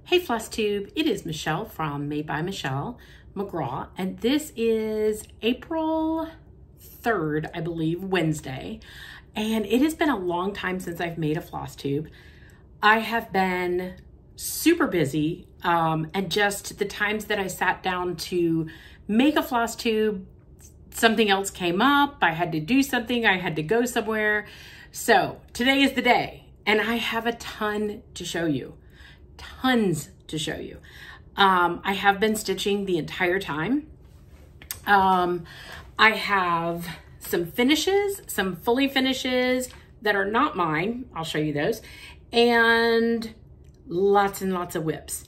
Hey Flosstube, it is Michelle from Made by Michelle McGraw, and this is April 3rd, I believe, Wednesday. And it has been a long time since I've made a Flosstube. I have been super busy, and just the times that I sat down to make a Flosstube, something else came up, I had to do something, I had to go somewhere. So today is the day, and I have a ton to show you. Tons to show you. I have been stitching the entire time. I have some finishes, some fully finishes that are not mine. I'll show you those. And lots of whips.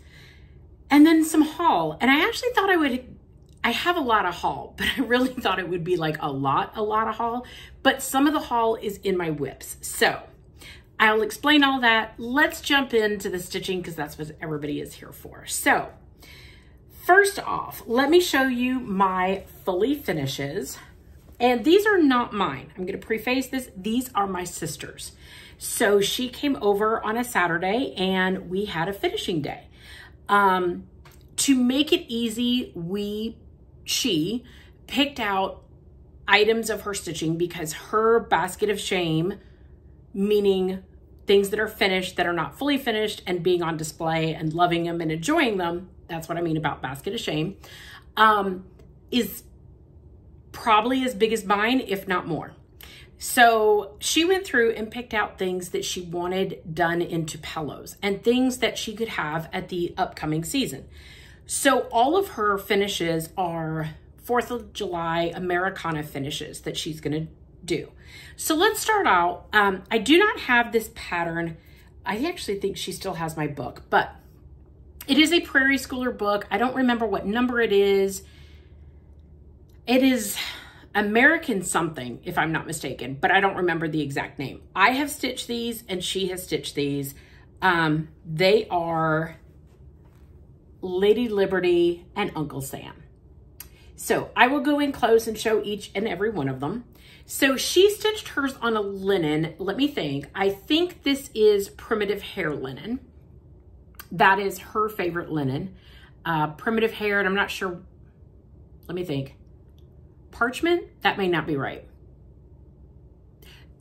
And then some haul. And I actually thought I have a lot of haul, but I really thought it would be like a lot of haul. But some of the haul is in my whips. So I'll explain all that. Let's jump into the stitching because that's what everybody is here for. So first off, let me show you my fully finishes. And these are not mine. I'm going to preface this. These are my sister's. So she came over on a Saturday and we had a finishing day. To make it easy, she picked out items of her stitching because her basket of shame, meaning things that are finished that are not fully finished and being on display and loving them and enjoying them, that's what I mean about basket of shame, is probably as big as mine, if not more. So she went through and picked out things that she wanted done into pillows and things that she could have at the upcoming season. So all of her finishes are 4th of July Americana finishes that she's gonna do. So let's start out. I do not have this pattern. I actually think she still has my book, but it is a Prairie Schooler book. I don't remember what number it is. It is American something, if I'm not mistaken, but I don't remember the exact name. I have stitched these and she has stitched these. They are Lady Liberty and Uncle Sam. So I will go in close and show each and every one of them. So she stitched hers on a linen. Let me think. I think this is primitive hair linen. That is her favorite linen. Primitive hair, and I'm not sure. Let me think. Parchment? That may not be right.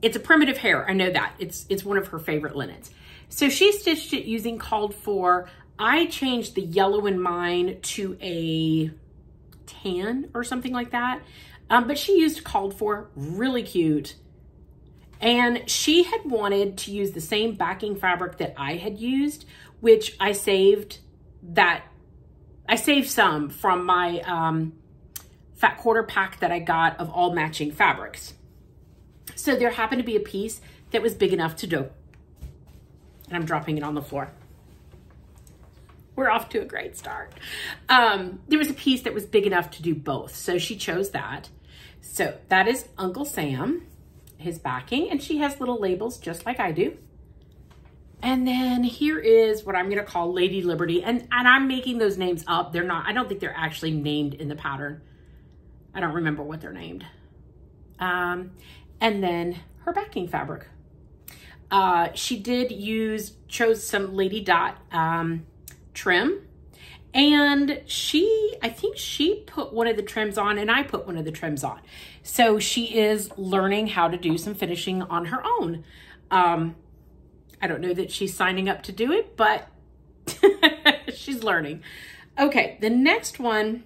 It's a primitive hair. I know that. It's one of her favorite linens. So she stitched it using called for. I changed the yellow in mine to a tan or something like that. But she used called for, really cute. And she had wanted to use the same backing fabric that I had used, which I saved some from my fat quarter pack that I got of all matching fabrics. So there happened to be a piece that was big enough to do. And I'm dropping it on the floor. We're off to a great start. There was a piece that was big enough to do both. So she chose that. So that is Uncle Sam, his backing, and she has little labels just like I do. And then here is what I'm gonna call Lady Liberty. And I'm making those names up. They're not, I don't think they're actually named in the pattern. I don't remember what they're named. And then her backing fabric. She chose some Lady Dot trim, and I think she put one of the trims on and I put one of the trims on. So she is learning how to do some finishing on her own. I don't know that she's signing up to do it, but she's learning. Okay, the next one,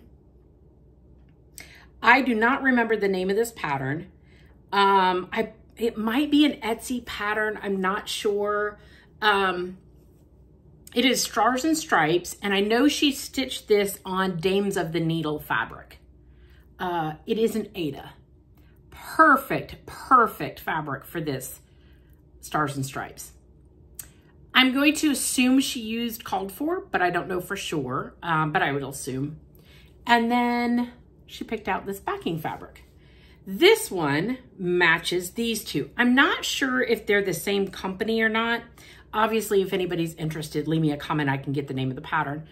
I do not remember the name of this pattern. It might be an Etsy pattern, I'm not sure. It is Stars and Stripes, and I know she stitched this on Dames of the Needle fabric. It is an Ada. Perfect fabric for this Stars and Stripes. I'm going to assume she used called for, but I don't know for sure, but I would assume. And then she picked out this backing fabric. This one matches these two. I'm not sure if they're the same company or not. Obviously, if anybody's interested, leave me a comment. I can get the name of the pattern.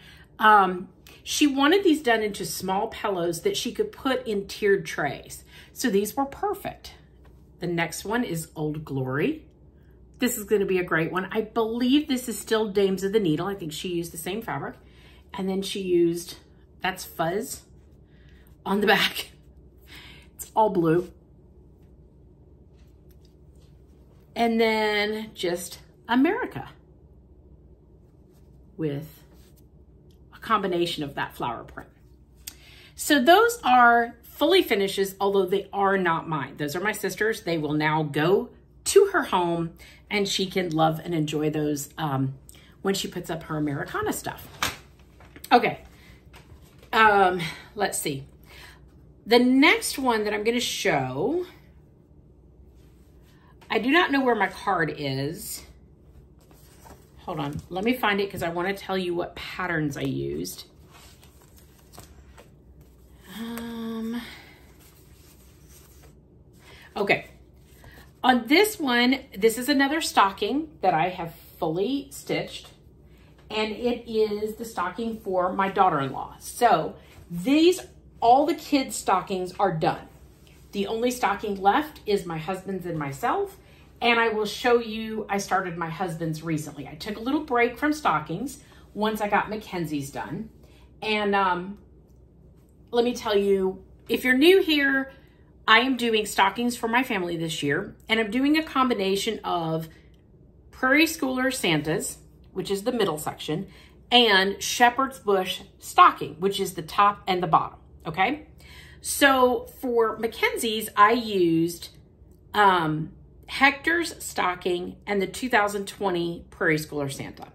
She wanted these done into small pillows that she could put in tiered trays. So these were perfect. The next one is Old Glory. this is going to be a great one. I believe this is still Dames of the Needle. I think she used the same fabric. And then she used, that's Fuzz on the back. It's all blue. And then just America with a combination of that flower print. So those are fully finishes, although they are not mine. Those are my sister's. They will now go to her home and she can love and enjoy those when she puts up her Americana stuff. Okay, let's see. The next one that I'm going to show, I do not know where my card is. Hold on, let me find it because I want to tell you what patterns I used. Okay, on this one, this is another stocking that I have fully stitched, and it is the stocking for my daughter-in-law. So these, all the kids' stockings are done. The only stocking left is my husband's and myself, and I will show you, I started my husband's recently. I took a little break from stockings once I got Mackenzie's done. And let me tell you, if you're new here, I am doing stockings for my family this year, and I'm doing a combination of Prairie Schooler Santas, which is the middle section, and Shepherd's Bush stocking, which is the top and the bottom, okay? So for Mackenzie's, I used Hector's stocking and the 2020 Prairie Schooler Santa.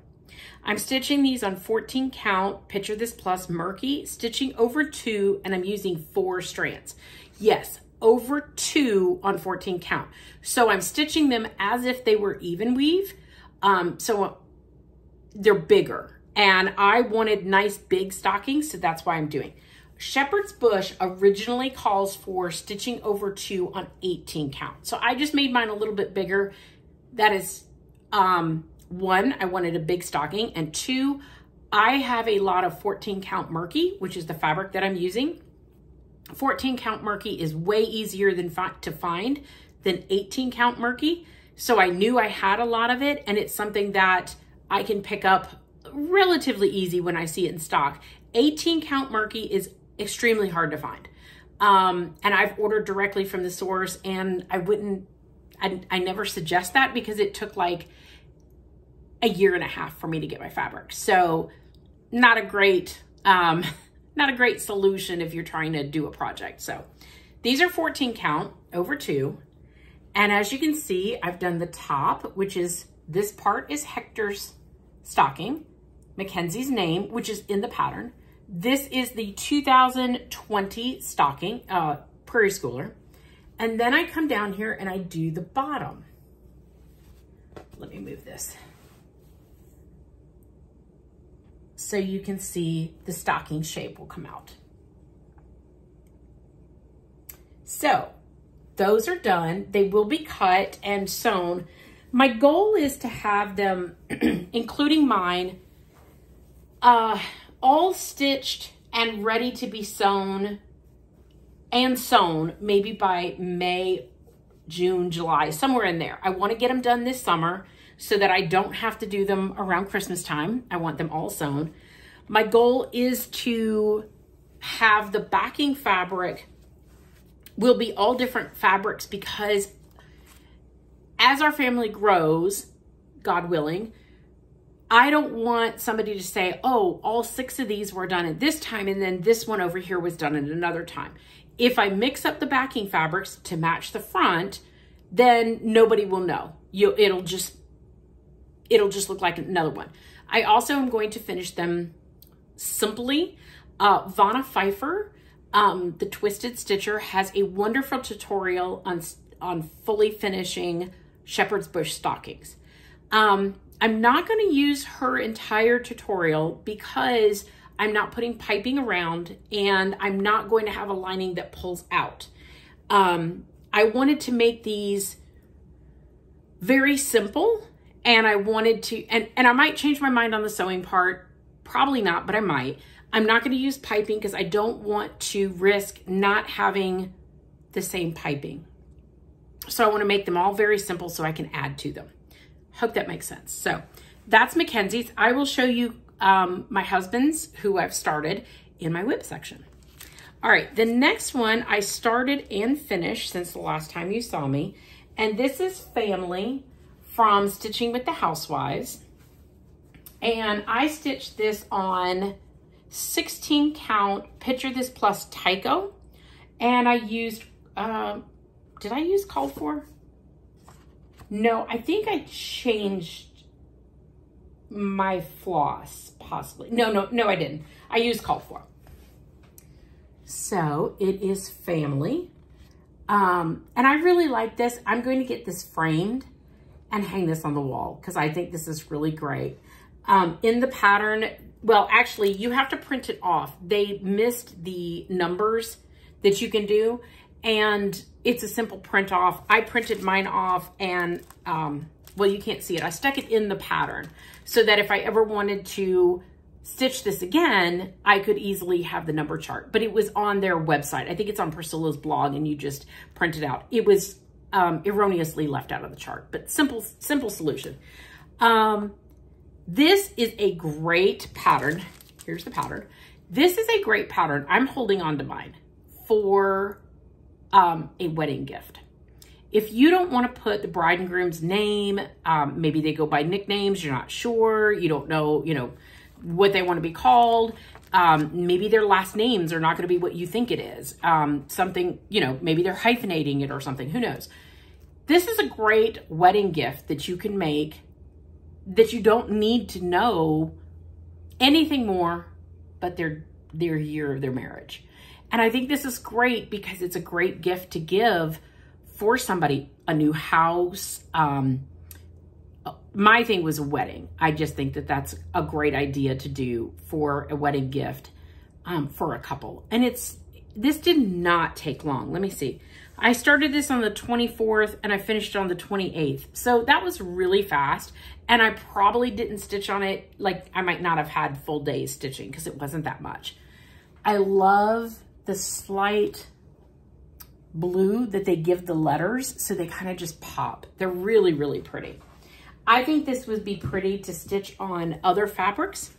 I'm stitching these on 14 count, Picture This Plus Murky, stitching over 2, and I'm using 4 strands. Yes, over 2 on 14 count. So I'm stitching them as if they were even weave. So they're bigger, and I wanted nice big stockings, so that's why I'm doing. Shepherd's Bush originally calls for stitching over 2 on 18 count. So I just made mine a little bit bigger. That is, 1, I wanted a big stocking, and 2, I have a lot of 14 count Murky, which is the fabric that I'm using. 14 count Murky is way easier to find than 18 count Murky. So I knew I had a lot of it, and it's something that I can pick up relatively easy when I see it in stock. 18 count Murky is extremely hard to find. And I've ordered directly from the source, and I never suggest that because it took like a year and a half for me to get my fabric. So not a great solution if you're trying to do a project. So these are 14 count over 2. And as you can see, I've done the top, which is, this part is Hector's stocking, Mackenzie's name, which is in the pattern. This is the 2020 stocking, Prairie Schooler. And then I come down here and I do the bottom. Let me move this, so you can see the stocking shape will come out. So those are done. They will be cut and sewn. My goal is to have them, including mine, all stitched and ready to be sewn maybe by May, June, July, somewhere in there. I want to get them done this summer so that I don't have to do them around Christmas time. I want them all sewn. My goal is to have the backing fabric will be all different fabrics, because as our family grows, God willing, I don't want somebody to say, oh, all 6 of these were done at this time, and then this one over here was done at another time. If I mix up the backing fabrics to match the front, then nobody will know. It'll just look like another one. I also am going to finish them simply. Vanna Pfeiffer, the Twisted Stitcher, has a wonderful tutorial on fully finishing Shepherd's Bush stockings. I'm not going to use her entire tutorial because I'm not putting piping around, and I'm not going to have a lining that pulls out. I wanted to make these very simple, and I wanted to, and I might change my mind on the sewing part, probably not, but I might. I'm not going to use piping because I don't want to risk not having the same piping. So I want to make them all very simple so I can add to them. Hope that makes sense. So that's Mackenzie's. I will show you my husband's, who I've started, in my WIP section. All right, the next one I started and finished since the last time you saw me. And this is Family from Stitching with the Housewives. And I stitched this on 16 count Picture This Plus Tyco. And I used, did I use called for? No, I think I changed my floss, possibly. No, I didn't. I used called for. So it is Family. And I really like this. I'm going to get this framed and hang this on the wall because I think this is really great. In the pattern, well, actually, you have to print it off. They missed the numbers that you can do, and it's a simple print off. I printed mine off, and, well, you can't see it. I stuck it in the pattern so that if I ever wanted to stitch this again, I could easily have the number chart. But it was on their website. I think it's on Priscilla's blog, and you just print it out. It was erroneously left out of the chart, but simple solution. This is a great pattern. Here's the pattern. This is a great pattern. I'm holding on to mine for a wedding gift. If you don't want to put the bride and groom's name, maybe they go by nicknames, you're not sure, you don't know, what they want to be called. Maybe their last names are not going to be what you think it is. Something, maybe they're hyphenating it or something, who knows? This is a great wedding gift that you can make that you don't need to know anything more but their year of their marriage. And I think this is great because it's a great gift to give for somebody, a new house. My thing was a wedding. I just think that that's a great idea to do for a wedding gift for a couple. And this did not take long. Let me see. I started this on the 24th and I finished on the 28th. So that was really fast. And I probably didn't stitch on it. Like I might not have had full days stitching because it wasn't that much. I love the slight blue that they give the letters. So they kind of just pop. They're really, really pretty. I think this would be pretty to stitch on other fabrics.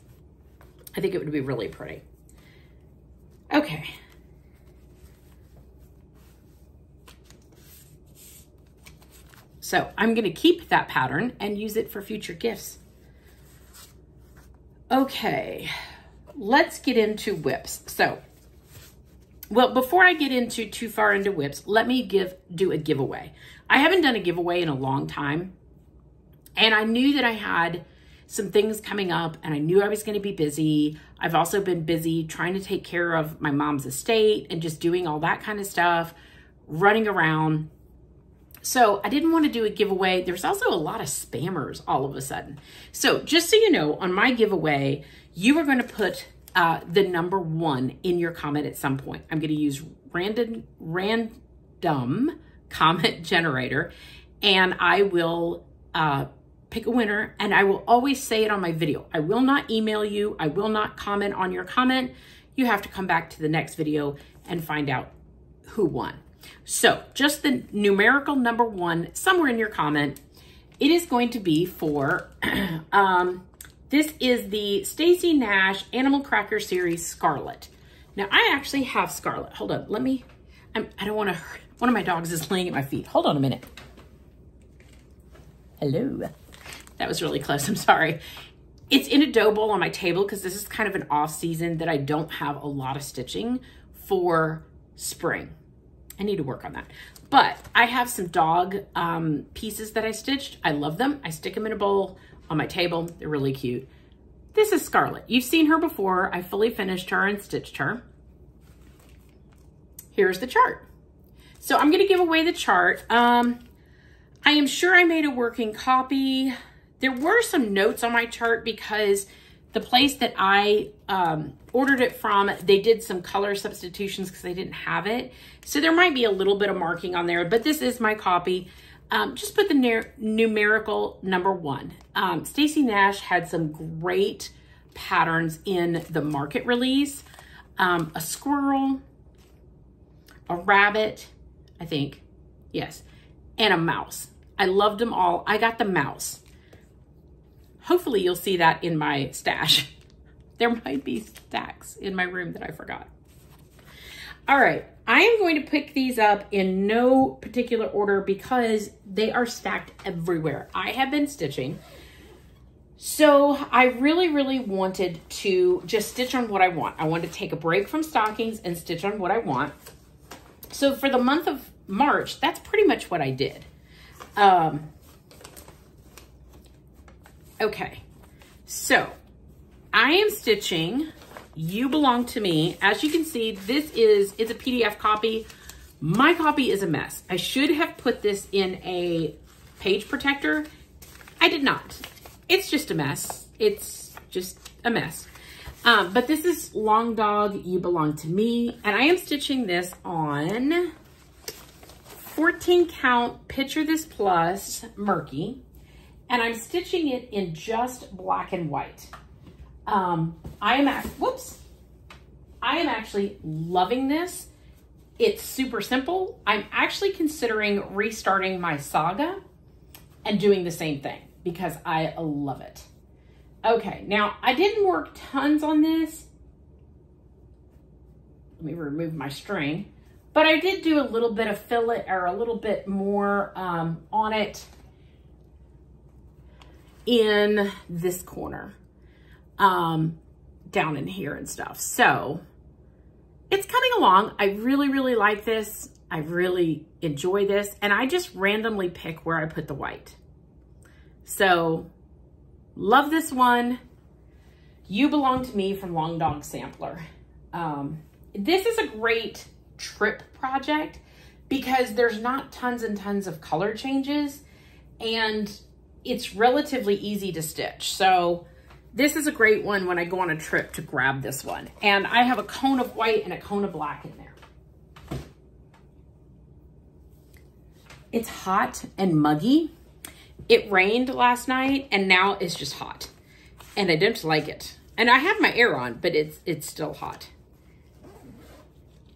I think it would be really pretty. Okay. So I'm going to keep that pattern and use it for future gifts. Okay, let's get into WIPs. So, well, before I get into too far into WIPs, let me do a giveaway. I haven't done a giveaway in a long time. And I knew that I had some things coming up and I knew I was going to be busy. I've also been busy trying to take care of my mom's estate and just doing all that kind of stuff, running around. So I didn't want to do a giveaway. There's also a lot of spammers all of a sudden. So just so you know, on my giveaway, you are going to put the number 1 in your comment at some point. I'm going to use random comment generator, and I will pick a winner, and I will always say it on my video. I will not email you. I will not comment on your comment. You have to come back to the next video and find out who won. So just the numerical number 1 somewhere in your comment. It is going to be for, this is the Stacy Nash Animal Cracker Series Scarlet. Now I actually have Scarlet. Hold on, I don't want to hurt. One of my dogs is laying at my feet. Hold on a minute. Hello. That was really close, I'm sorry. It's in a dough bowl on my table because this is kind of an off season that I don't have a lot of stitching for spring. I need to work on that. But I have some dog pieces that I stitched. I love them. I stick them in a bowl on my table. They're really cute. This is Scarlet. You've seen her before. I fully finished her and stitched her. Here's the chart. So I'm going to give away the chart. I am sure I made a working copy. There were some notes on my chart because the place that I ordered it from, they did some color substitutions because they didn't have it. So there might be a little bit of marking on there, but this is my copy. Just put the numerical number 1. Stacy Nash had some great patterns in the market release. A squirrel, a rabbit, I think, yes, and a mouse. I loved them all. I got the mouse. hopefully you'll see that in my stash. There might be stacks in my room that I forgot. All right, I am going to pick these up in no particular order because they are stacked everywhere. I have been stitching. So I really wanted to just stitch on what I want. I wanted to take a break from stockings and stitch on what I want. So for the month of March, that's pretty much what I did. Okay, so I am stitching You Belong to Me. As you can see, it's a PDF copy. My copy is a mess. I should have put this in a page protector. I did not. It's just a mess. It's just a mess. But this is Long Dog, You Belong to Me. And I am stitching this on 14 count Picture This Plus Murky. And I'm stitching it in just black and white. I am actually loving this. It's super simple. I'm actually considering restarting my saga and doing the same thing because I love it. Okay, now I didn't work tons on this. Let me remove my string. But I did do a little bit of fillet or a little bit more on it in this corner, down in here and stuff. So it's coming along. I really like this. I really enjoy this. And I just randomly pick where I put the white. So love this one. You Belong to Me from Long Dog Sampler. This is a great trip project because there's not tons and tons of color changes and it's relatively easy to stitch. So this is a great one when I go on a trip to grab this one. And I have a cone of white and a cone of black in there. It's hot and muggy. It rained last night and now it's just hot and I don't like it. And I have my air on, but it's still hot.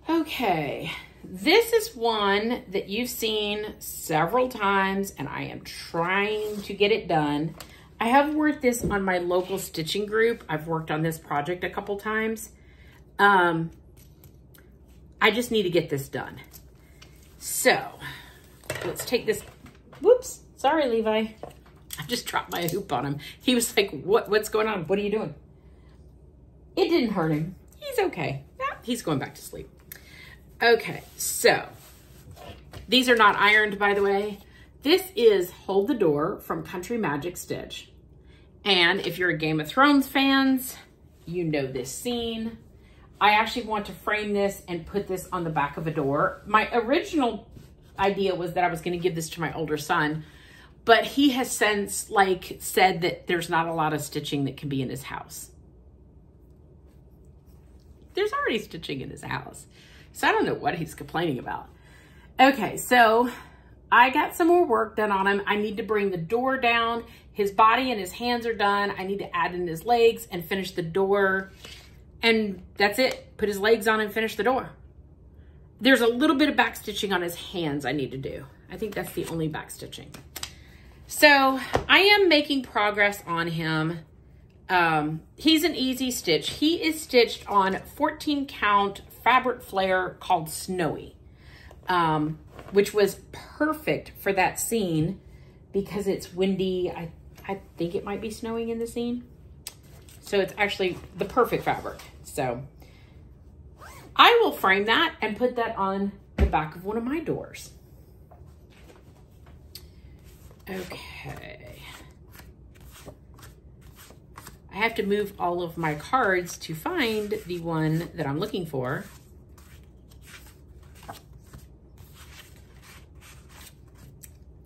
Okay, this is one that you've seen several times and I am trying to get it done. I have worked this on my local stitching group. I've worked on this project a couple times. I just need to get this done. So let's take this. Whoops, sorry, Levi. I just dropped my hoop on him. He was like, what's going on? What are you doing? It didn't hurt him. He's okay. He's going back to sleep. Okay, so these are not ironed, by the way. This is Hold the Door from Country Magic Stitch. And if you're a Game of Thrones fans, you know this scene. I actually want to frame this and put this on the back of a door. My original idea was that I was going to give this to my older son, but he has since said that there's not a lot of stitching that can be in his house. There's already stitching in his house. So I don't know what he's complaining about. Okay, so I got some more work done on him. I need to bring the door down. His body and his hands are done. I need to add in his legs and finish the door. And that's it. Put his legs on and finish the door. There's a little bit of back stitching on his hands I need to do. I think that's the only back stitching. So I am making progress on him. He's an easy stitch. He is stitched on 14 count fabric flare called Snowy, which was perfect for that scene because it's windy. I think it might be snowing in the scene. So it's actually the perfect fabric. So I will frame that and put that on the back of one of my doors. Okay. I have to move all of my cards to find the one that I'm looking for.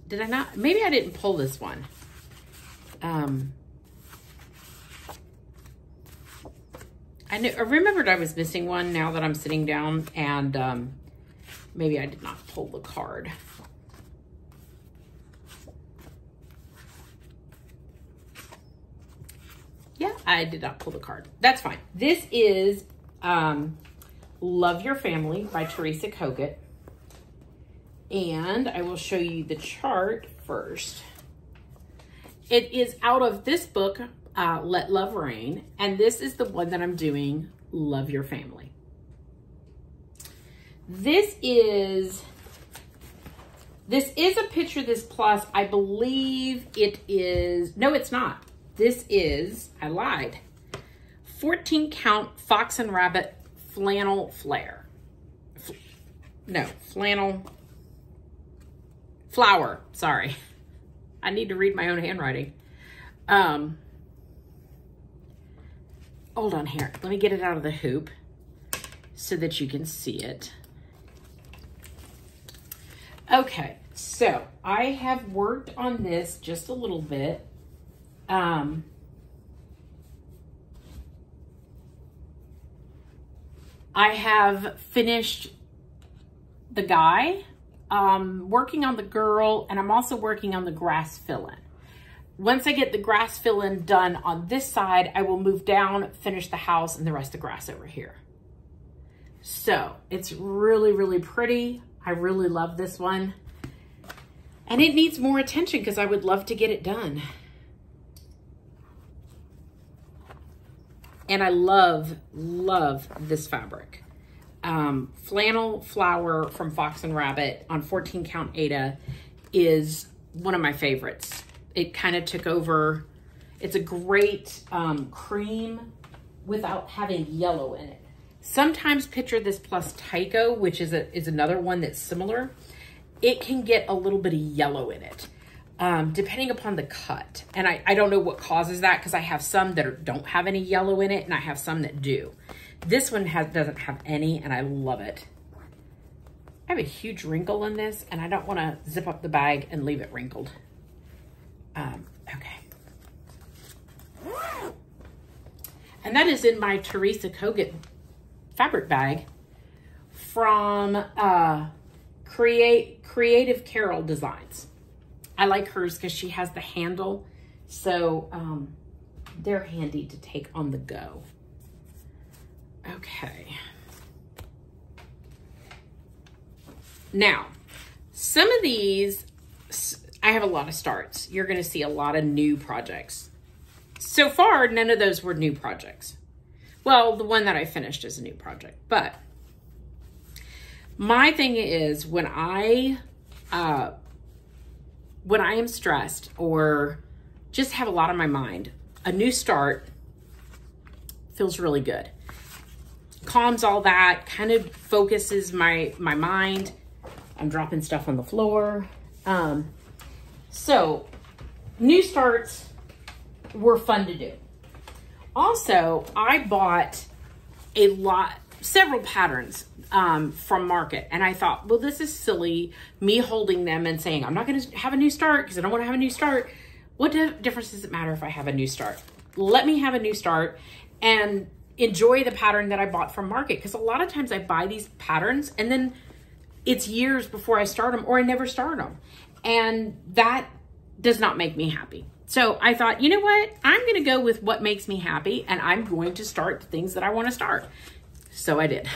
Did I not? Maybe I didn't pull this one. I remembered I was missing one now that I'm sitting down, and maybe I did not pull the card. Yeah, I did not pull the card. That's fine. This is Love Your Family by Teresa Kogut. And I will show you the chart first. It is out of this book, Let Love Reign, and this is the one that I'm doing, Love Your Family. This is a Picture This Plus. I believe it is, no, it's not. This is, I lied, 14 count Fox and Rabbit flannel flare. Flannel flower, sorry. I need to read my own handwriting. Hold on here. Let me get it out of the hoop so that you can see it. Okay, so I have worked on this just a little bit. I have finished the guy, working on the girl, and I'm also working on the grass fill-in. Once I get the grass fill-in done on this side, I will move down, finish the house, and the rest of the grass over here. So it's really, really pretty. I really love this one. And it needs more attention because I would love to get it done. And I love, love this fabric. Flannel flower from Fox and Rabbit on 14 count Aida is one of my favorites. It kind of took over. It's a great cream without having yellow in it. Sometimes Picture This Plus Tyco, which is another one that's similar, it can get a little bit of yellow in it, depending upon the cut. And I don't know what causes that because I have some that don't have any yellow in it and I have some that do. This one doesn't have any, and I love it. I have a huge wrinkle in this, and I don't want to zip up the bag and leave it wrinkled. Okay. And that is in my Teresa Kogut fabric bag from Creative Carol Designs. I like hers because she has the handle, so they're handy to take on the go. Okay. Now, some of these, I have a lot of starts. You're going to see a lot of new projects. So far, none of those were new projects. Well, the one that I finished is a new project, but my thing is when I am stressed or just have a lot on my mind, a new start feels really good. Calms all that, kind of focuses my mind. I'm dropping stuff on the floor. So new starts were fun to do. Also, I bought several patterns from Market, and I thought, well, this is silly, me holding them and saying, I'm not going to have a new start because I don't want to have a new start. What difference does it matter if I have a new start? Let me have a new start and enjoy the pattern that I bought from Market, because a lot of times I buy these patterns and then it's years before I start them, or I never start them. And that does not make me happy. So I thought, you know what? I'm going to go with what makes me happy, and I'm going to start the things that I want to start. So I did.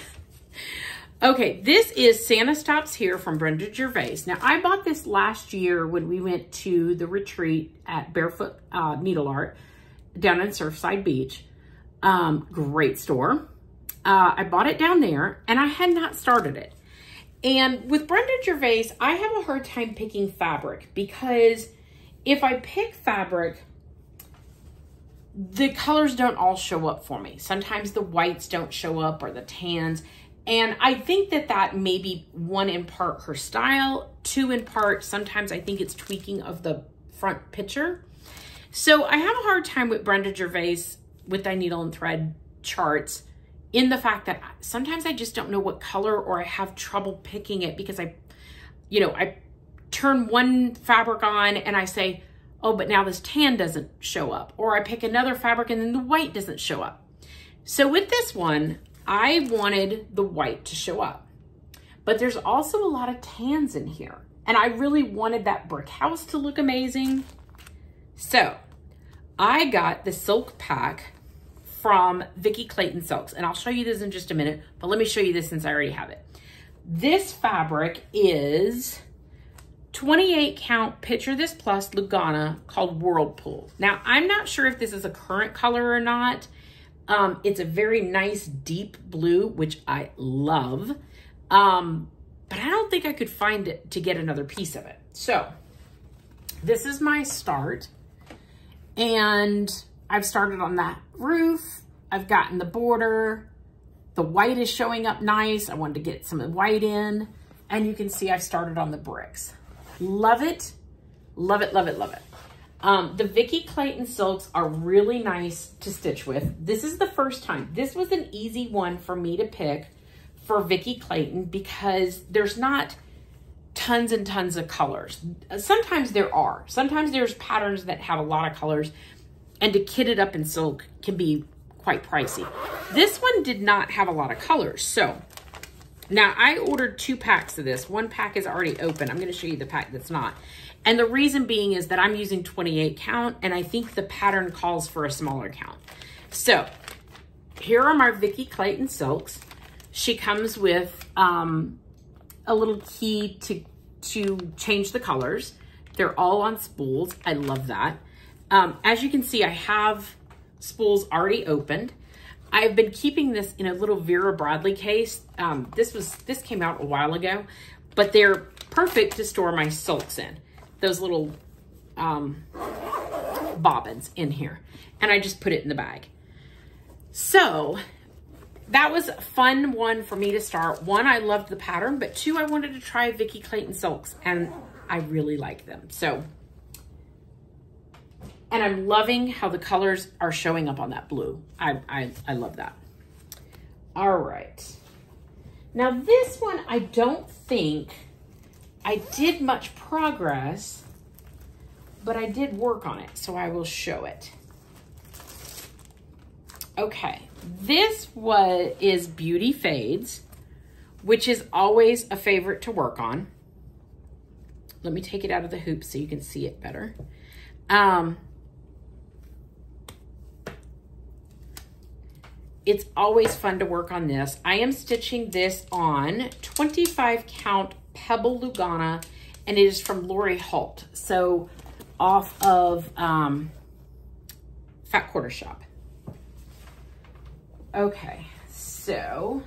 Okay, this is Santa Stops Here from Brenda Gervais. Now, I bought this last year when we went to the retreat at Barefoot Needle Art down in Surfside Beach. Great store. I bought it down there, and I had not started it. And with Brenda Gervais, I have a hard time picking fabric, because if I pick fabric, the colors don't all show up for me. Sometimes the whites don't show up, or the tans. And I think that may be, one, in part her style, two, in part, sometimes I think it's tweaking of the front picture. So I have a hard time with Brenda Gervais with Dye Needle and Thread charts, in the fact that sometimes I just don't know what color, or I have trouble picking it because I turn one fabric on and I say, oh, but now this tan doesn't show up. Or I pick another fabric and then the white doesn't show up. So with this one, I wanted the white to show up. But there's also a lot of tans in here. And I really wanted that brick house to look amazing. So I got the silk pack from Vicki Clayton Silks, and I'll show you this in just a minute, but let me show you this since I already have it. This fabric is 28 count Picture This Plus Lugana called Whirlpool. Now, I'm not sure if this is a current color or not. It's a very nice deep blue, which I love. But I don't think I could find it to get another piece of it. So this is my start. And I've started on that roof. I've gotten the border. The white is showing up nice. I wanted to get some white in. And you can see I've started on the bricks. Love it. Love it, love it, love it. The Vicki Clayton silks are really nice to stitch with. This is the first time. This was an easy one for me to pick for Vicki Clayton because there's not tons and tons of colors. Sometimes there are. Sometimes there's patterns that have a lot of colors, and to kit it up in silk can be quite pricey. This one did not have a lot of colors. So now I ordered 2 packs of this. 1 pack is already open. I'm going to show you the pack that's not. And the reason being is that I'm using 28 count, and I think the pattern calls for a smaller count. So here are my Vicki Clayton silks. She comes with a little key to change the colors. They're all on spools. I love that. As you can see, I have spools already opened. I've been keeping this in a little Vera Bradley case. This came out a while ago, but they're perfect to store my silks in. Those little bobbins in here. And I just put it in the bag. So that was a fun one for me to start. 1, I loved the pattern, but 2, I wanted to try Vicki Clayton silks, and I really like them. So, and I'm loving how the colors are showing up on that blue. I love that. All right. Now this one, I don't think I did much progress, but I did work on it, so I will show it. Okay, this is Beauty Fades, which is always a favorite to work on. Let me take it out of the hoop so you can see it better. It's always fun to work on this. I am stitching this on 25 count Pebble Lugana, and it is from Lori Holt. So off of Fat Quarter Shop. Okay, so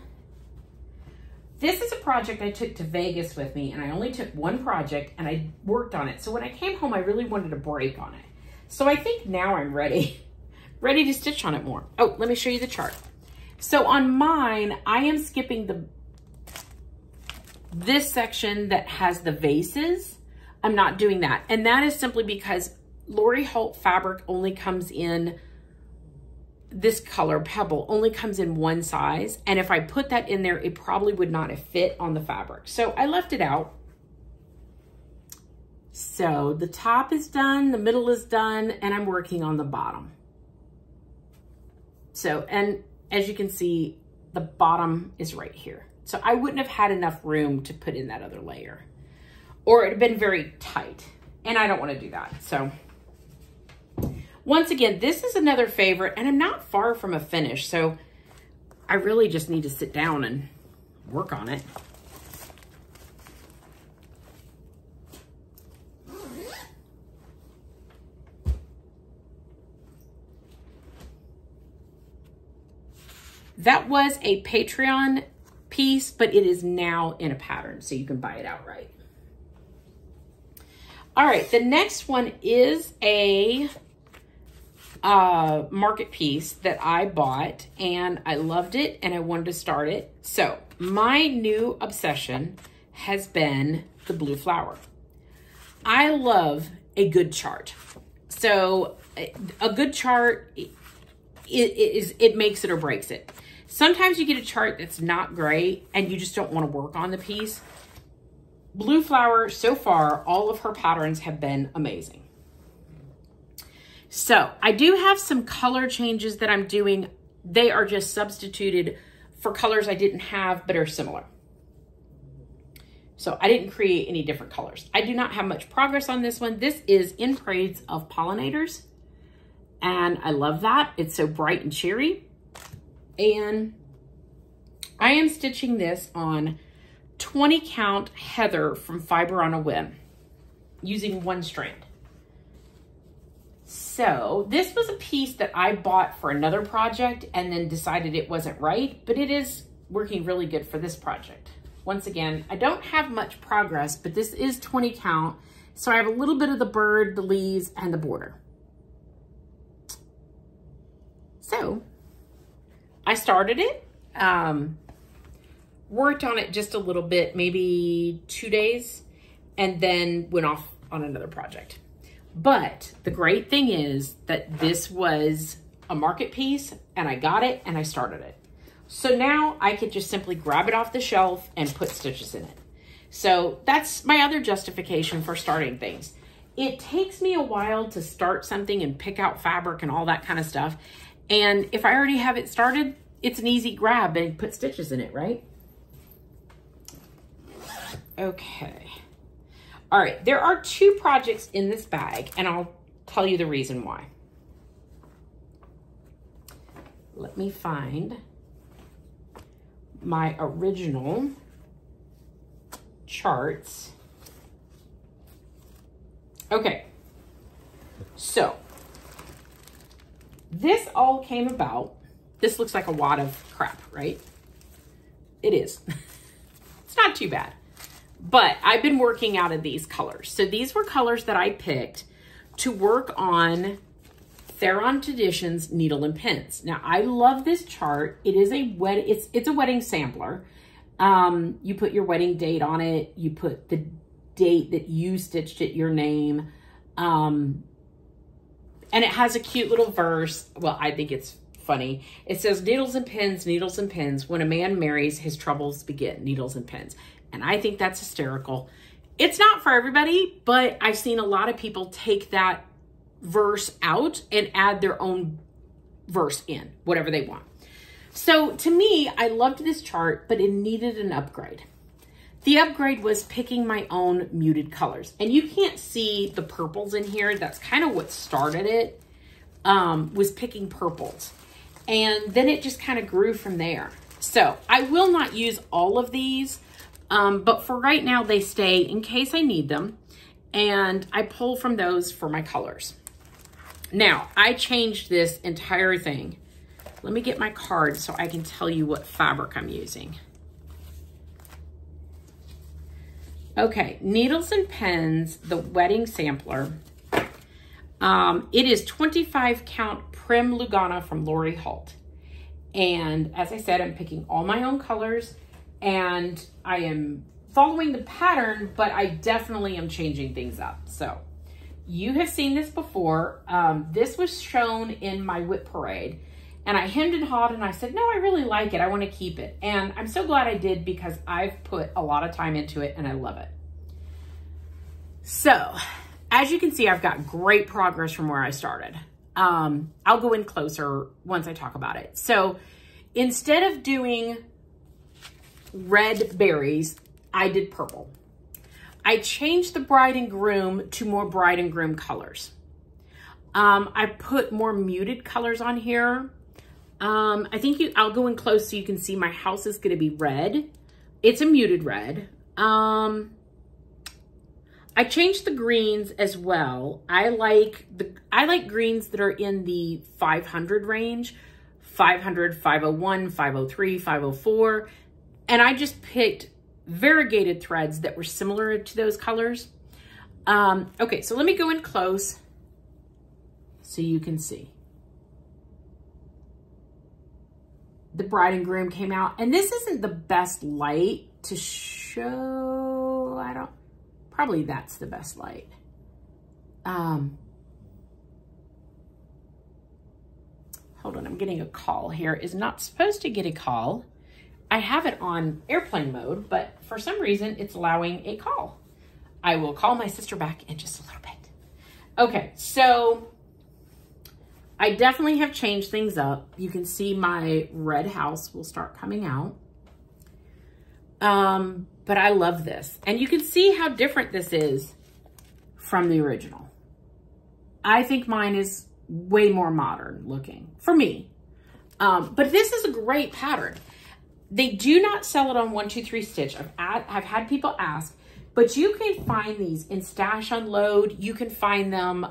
this is a project I took to Vegas with me, and I only took 1 project and I worked on it. So when I came home, I really wanted a break on it. So I think now I'm ready to stitch on it more. Oh, let me show you the chart. So on mine, I am skipping this section that has the vases. I'm not doing that. And that is simply because Lori Holt fabric only comes in this color, Pebble, only comes in 1 size. And if I put that in there, it probably would not have fit on the fabric. So I left it out. So the top is done, the middle is done, and I'm working on the bottom. So, and as you can see, the bottom is right here. So I wouldn't have had enough room to put in that other layer, or it'd have been very tight, and I don't want to do that. So once again, this is another favorite, and I'm not far from a finish, so I really just need to sit down and work on it. That was a Patreon piece, but it is now in a pattern, so you can buy it outright. All right, the next one is a market piece that I bought, and I loved it, and I wanted to start it. So my new obsession has been the blue flower. I love a good chart. So a good chart, it makes it or breaks it. Sometimes you get a chart that's not great and you just don't want to work on the piece. Blue Flower, so far, all of her patterns have been amazing. So I do have some color changes that I'm doing. They are just substituted for colors I didn't have but are similar. So I didn't create any different colors. I do not have much progress on this one. This is In Parades of Pollinators, and I love that. It's so bright and cheery. And I am stitching this on 20 count Heather from Fiber on a Whim. using one strand. So this was a piece that I bought for another project and then decided it wasn't right, but it is working really good for this project. Once again, I don't have much progress, but this is 20 count. So I have a little bit of the bird, the leaves, and the border. So I started it, worked on it just a little bit, maybe 2 days, and then went off on another project. But the great thing is that this was a market piece and I got it and I started it. So now I could just simply grab it off the shelf and put stitches in it. So that's my other justification for starting things. It takes me a while to start something and pick out fabric and all that kind of stuff. And if I already have it started, it's an easy grab and put stitches in it, right? Okay. All right, there are 2 projects in this bag, and I'll tell you the reason why. Let me find my original charts. Okay, so this all came about. This looks like a wad of crap, right? It is. It's not too bad. But I've been working out of these colors. So these were colors that I picked to work on Theron Traditions Needle and Pins. Now I love this chart. It is it's a wedding sampler. You put your wedding date on it. You put the date that you stitched it, your name. And it has a cute little verse. Well, I think it's funny. It says, needles and pins. When a man marries, his troubles begin. Needles and pins. And I think that's hysterical. It's not for everybody, but I've seen a lot of people take that verse out and add their own verse in, whatever they want. So to me, I loved this chart, but it needed an upgrade. The upgrade was picking my own muted colors. And you can't see the purples in here. That's kind of what started it, was picking purples. And then it just kind of grew from there. So I will not use all of these. But for right now, they stay in case I need them. And I pull from those for my colors. Now, I changed this entire thing. Let me get my card so I can tell you what fabric I'm using. Okay, Needles and Pins, the wedding sampler. It is 25 count Prim Lugana from Lori Holt. And as I said, I'm picking all my own colors. And I am following the pattern, but I definitely am changing things up. So you have seen this before. This was shown in my whip parade and I hemmed and hawed and I said, no, I really like it. I want to keep it. And I'm so glad I did because I've put a lot of time into it and I love it. So as you can see, I've got great progress from where I started. I'll go in closer once I talk about it. So instead of doing red berries, I did purple. I changed the bride and groom to more bride and groom colors. I put more muted colors on here. I think I'll go in close so you can see my house is going to be red. It's a muted red. I changed the greens as well. I like greens that are in the 500 range, 500, 501, 503, 504. And I just picked variegated threads that were similar to those colors. Okay, so let me go in close so you can see. The bride and groom came out, and this isn't the best light to show. Probably that's the best light. Hold on, I'm getting a call here. Is not supposed to get a call. I have it on airplane mode, but for some reason it's allowing a call. I will call my sister back in just a little bit. Okay, so I definitely have changed things up. You can see my red house will start coming out. But I love this. And you can see how different this is from the original. I think mine is way more modern looking for me. But this is a great pattern. They do not sell it on 1, 2, 3 stitch. I've had people ask, But you can find these in Stash Unload. You can find them,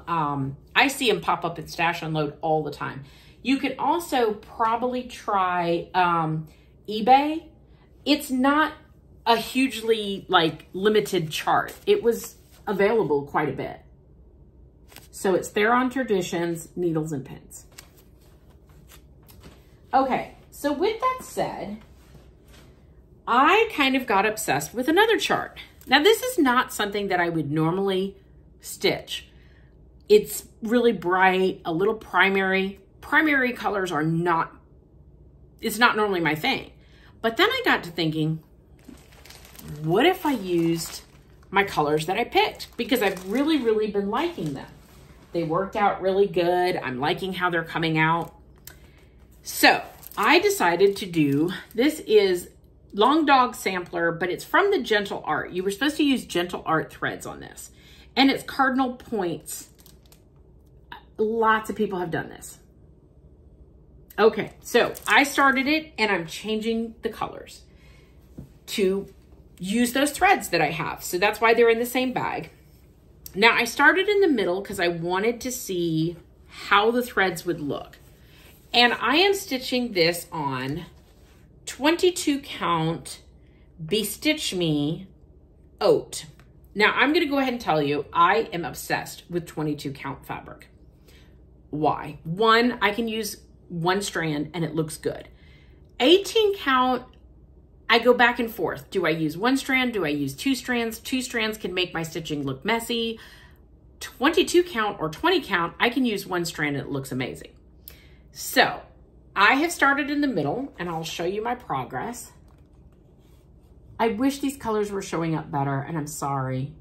I see them pop up in Stash Unload all the time. You can also probably try eBay. It's not a hugely like limited chart. It was available quite a bit. So it's there on Traditions, Needles and Pins. Okay, so with that said, I kind of got obsessed with another chart. Now this is not something that I would normally stitch. It's really bright, a little primary. Primary colors are not, it's not normally my thing. But then I got to thinking, what if I used my colors that I picked? Because I've really, really been liking them. They worked out really good. I'm liking how they're coming out. So I decided to do, this is Long Dog Sampler, but it's from the Gentle Art. You were supposed to use Gentle Art threads on this. And it's cardinal points. Lots of people have done this. Okay, so I started it and I'm changing the colors to use those threads that I have. So that's why they're in the same bag. Now I started in the middle because I wanted to see how the threads would look. And I am stitching this on 22 count Bestitch Me Oat. Now I'm gonna go ahead and tell you, I am obsessed with 22 count fabric. Why? One, I can use one strand and it looks good. 18 count, I go back and forth. Do I use one strand? Do I use two strands? Two strands can make my stitching look messy. 22 count or 20 count, I can use one strand and it looks amazing. So I have started in the middle and I'll show you my progress. I wish these colors were showing up better and I'm sorry.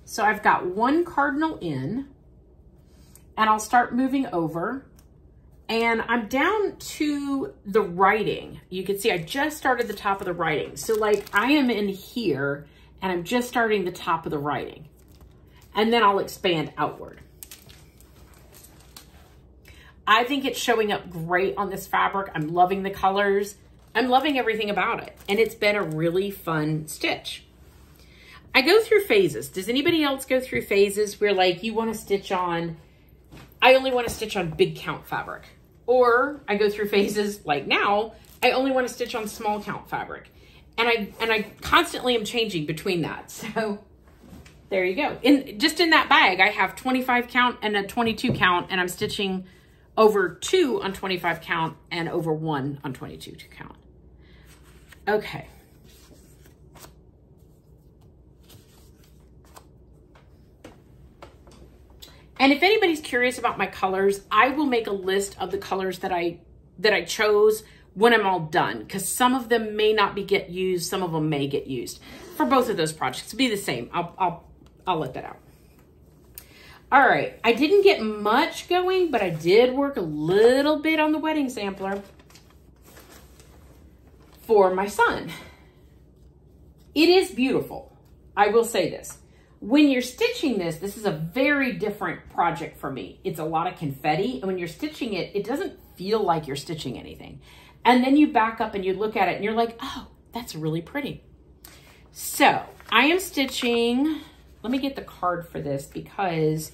So I've got one cardinal in and I'll start moving over and I'm down to the writing. You can see I just started the top of the writing. So like I am in here and I'm just starting the top of the writing and then I'll expand outward. I think it's showing up great on this fabric. I'm loving the colors. I'm loving everything about it. And it's been a really fun stitch. I go through phases. Does anybody else go through phases where like you want to stitch on, I only want to stitch on big count fabric. Or I go through phases like now, I only want to stitch on small count fabric. And I constantly am changing between that. So there you go. Just in that bag, I have 25 count and a 22 count and I'm stitching over 2 on 25 count and over 1 on 22 count. Okay. And if anybody's curious about my colors, I will make a list of the colors that I chose when I'm all done, because some of them may not get used, some of them may get used. For both of those projects, it'll be the same. I'll let that out. All right, I didn't get much going, but I did work a little bit on the wedding sampler for my son. It is beautiful. I will say this. When you're stitching this, this is a very different project for me. It's a lot of confetti, and when you're stitching it, it doesn't feel like you're stitching anything. And then you back up and you look at it and you're like, oh, that's really pretty. So I am stitching, let me get the card for this because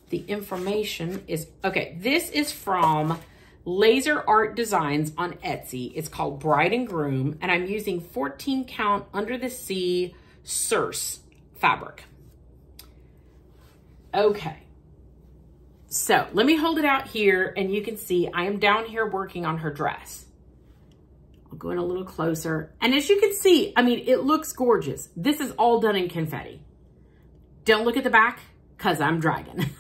the information is, okay, this is from Laser Art Designs on Etsy. It's called Bride and Groom, and I'm using 14 count Under the Sea Circe fabric. Okay, so let me hold it out here and you can see I am down here working on her dress. I'll go in a little closer. And as you can see, I mean, it looks gorgeous. This is all done in confetti. Don't look at the back because I'm dragging.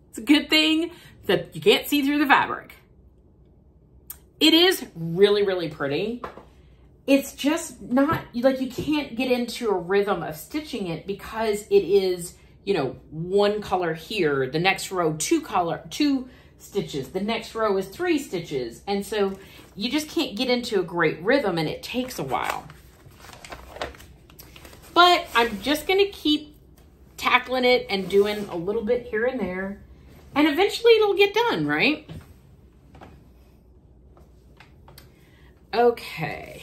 It's a good thing that you can't see through the fabric. It is really, really pretty. It's just not, like you can't get into a rhythm of stitching it because it is, you know, one color here, the next row, two stitches, the next row is 3 stitches. And so you just can't get into a great rhythm and it takes a while. But I'm just gonna keep tackling it and doing a little bit here and there. And eventually it'll get done, right? Okay.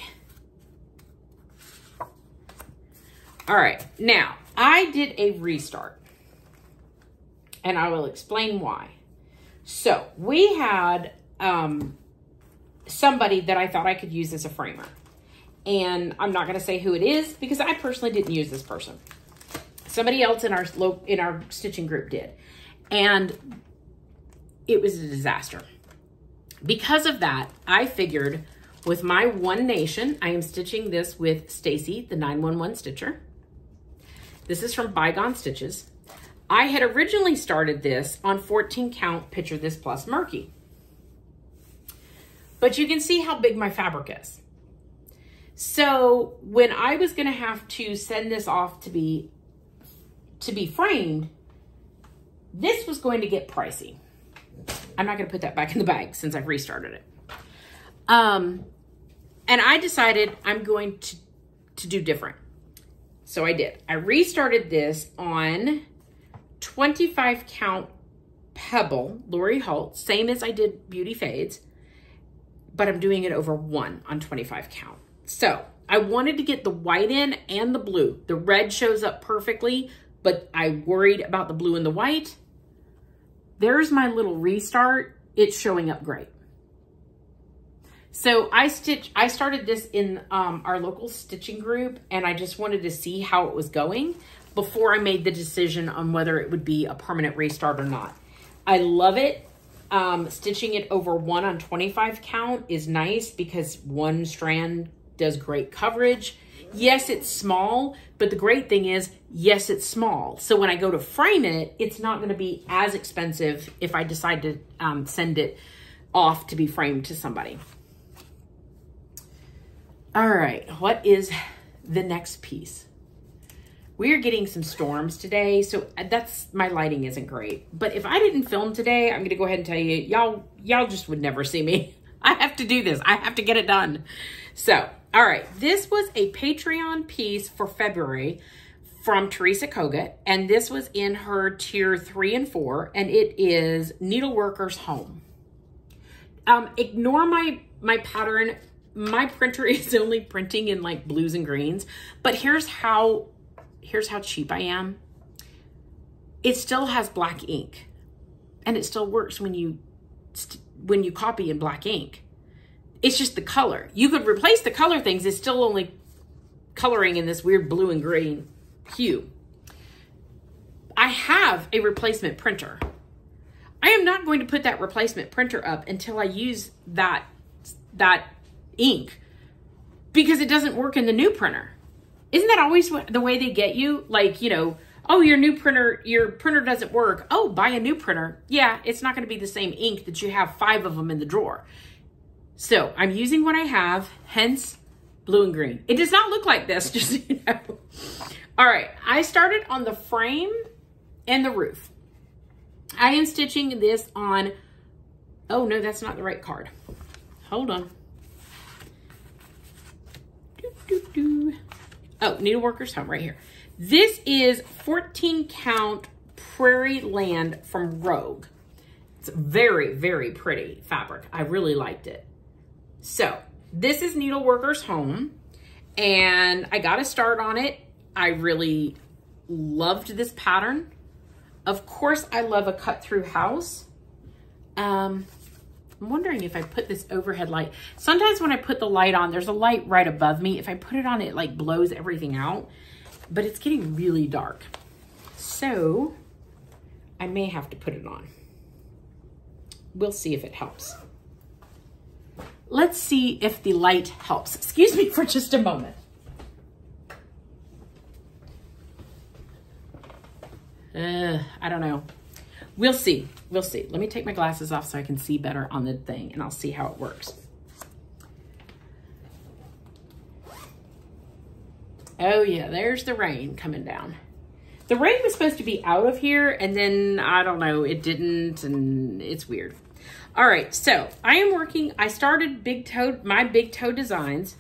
All right, now I did a restart and I will explain why. So we had somebody that I thought I could use as a framer. And I'm not going to say who it is because I personally didn't use this person. Somebody else in our stitching group did. And it was a disaster. Because of that, I figured with my One Nation, I am stitching this with Stacy, the 911 stitcher. This is from Bygone Stitches. I had originally started this on 14 count Picture This Plus Murky. But you can see how big my fabric is. So when I was going to have to send this off to be framed, this was going to get pricey. I'm not going to put that back in the bag since I've restarted it. And I decided I'm going to do different. So I did. I restarted this on 25 count Pebble, Lori Holt, same as I did Beauty Fades, but I'm doing it over 1 on 25 count. So I wanted to get the white in and the blue. The red shows up perfectly, but I worried about the blue and the white. There's my little restart. It's showing up great. So I started this in our local stitching group, and I just wanted to see how it was going before I made the decision on whether it would be a permanent restart or not. I love it. Stitching it over 1 on 25 count is nice because one strand does great coverage. Yes, it's small, but the great thing is, yes, it's small. So when I go to frame it, it's not going to be as expensive if I decide to send it off to be framed to somebody. All right, what is the next piece? We are getting some storms today, so my lighting isn't great. But if I didn't film today, I'm going to go ahead and tell you, y'all just would never see me. I have to do this. I have to get it done. So, all right, this was a Patreon piece for February from Teresa Kogut, and this was in her tier 3 and 4, and it is Needleworker's Home. Ignore my pattern. My printer is only printing in like blues and greens, but here's how cheap I am. It still has black ink, and it still works when you copy in black ink. It's just the color. You could replace the color things. It's still only coloring in this weird blue and green hue. I have a replacement printer. I am not going to put that replacement printer up until I use that ink because it doesn't work in the new printer. Isn't that always the way they get you? Like, you know, oh, your printer doesn't work. Oh, buy a new printer. Yeah, it's not going to be the same ink that you have 5 of them in the drawer. So I'm using what I have, hence blue and green. It does not look like this, just so you know. All right, I started on the frame and the roof. I am stitching this on, oh no, that's not the right card. Hold on. Oh, Needleworker's Home right here. This is 14 count Prairie Land from Rogue. It's very, very pretty fabric. I really liked it. So this is Needleworker's Home, and I got a start on it. I really loved this pattern. Of course, I love a cut through house. I'm wondering if I put this overhead light. Sometimes when I put the light on, there's a light right above me. If I put it on, it like blows everything out, but it's getting really dark. So I may have to put it on. We'll see if it helps. Let's see if the light helps. Excuse me for just a moment. I don't know. We'll see. We'll see. Let me take my glasses off so I can see better on the thing, and I'll see how it works. Oh yeah, there's the rain coming down. The rain was supposed to be out of here, and then, I don't know, it didn't, and it's weird. All right, so I started my big toe designs.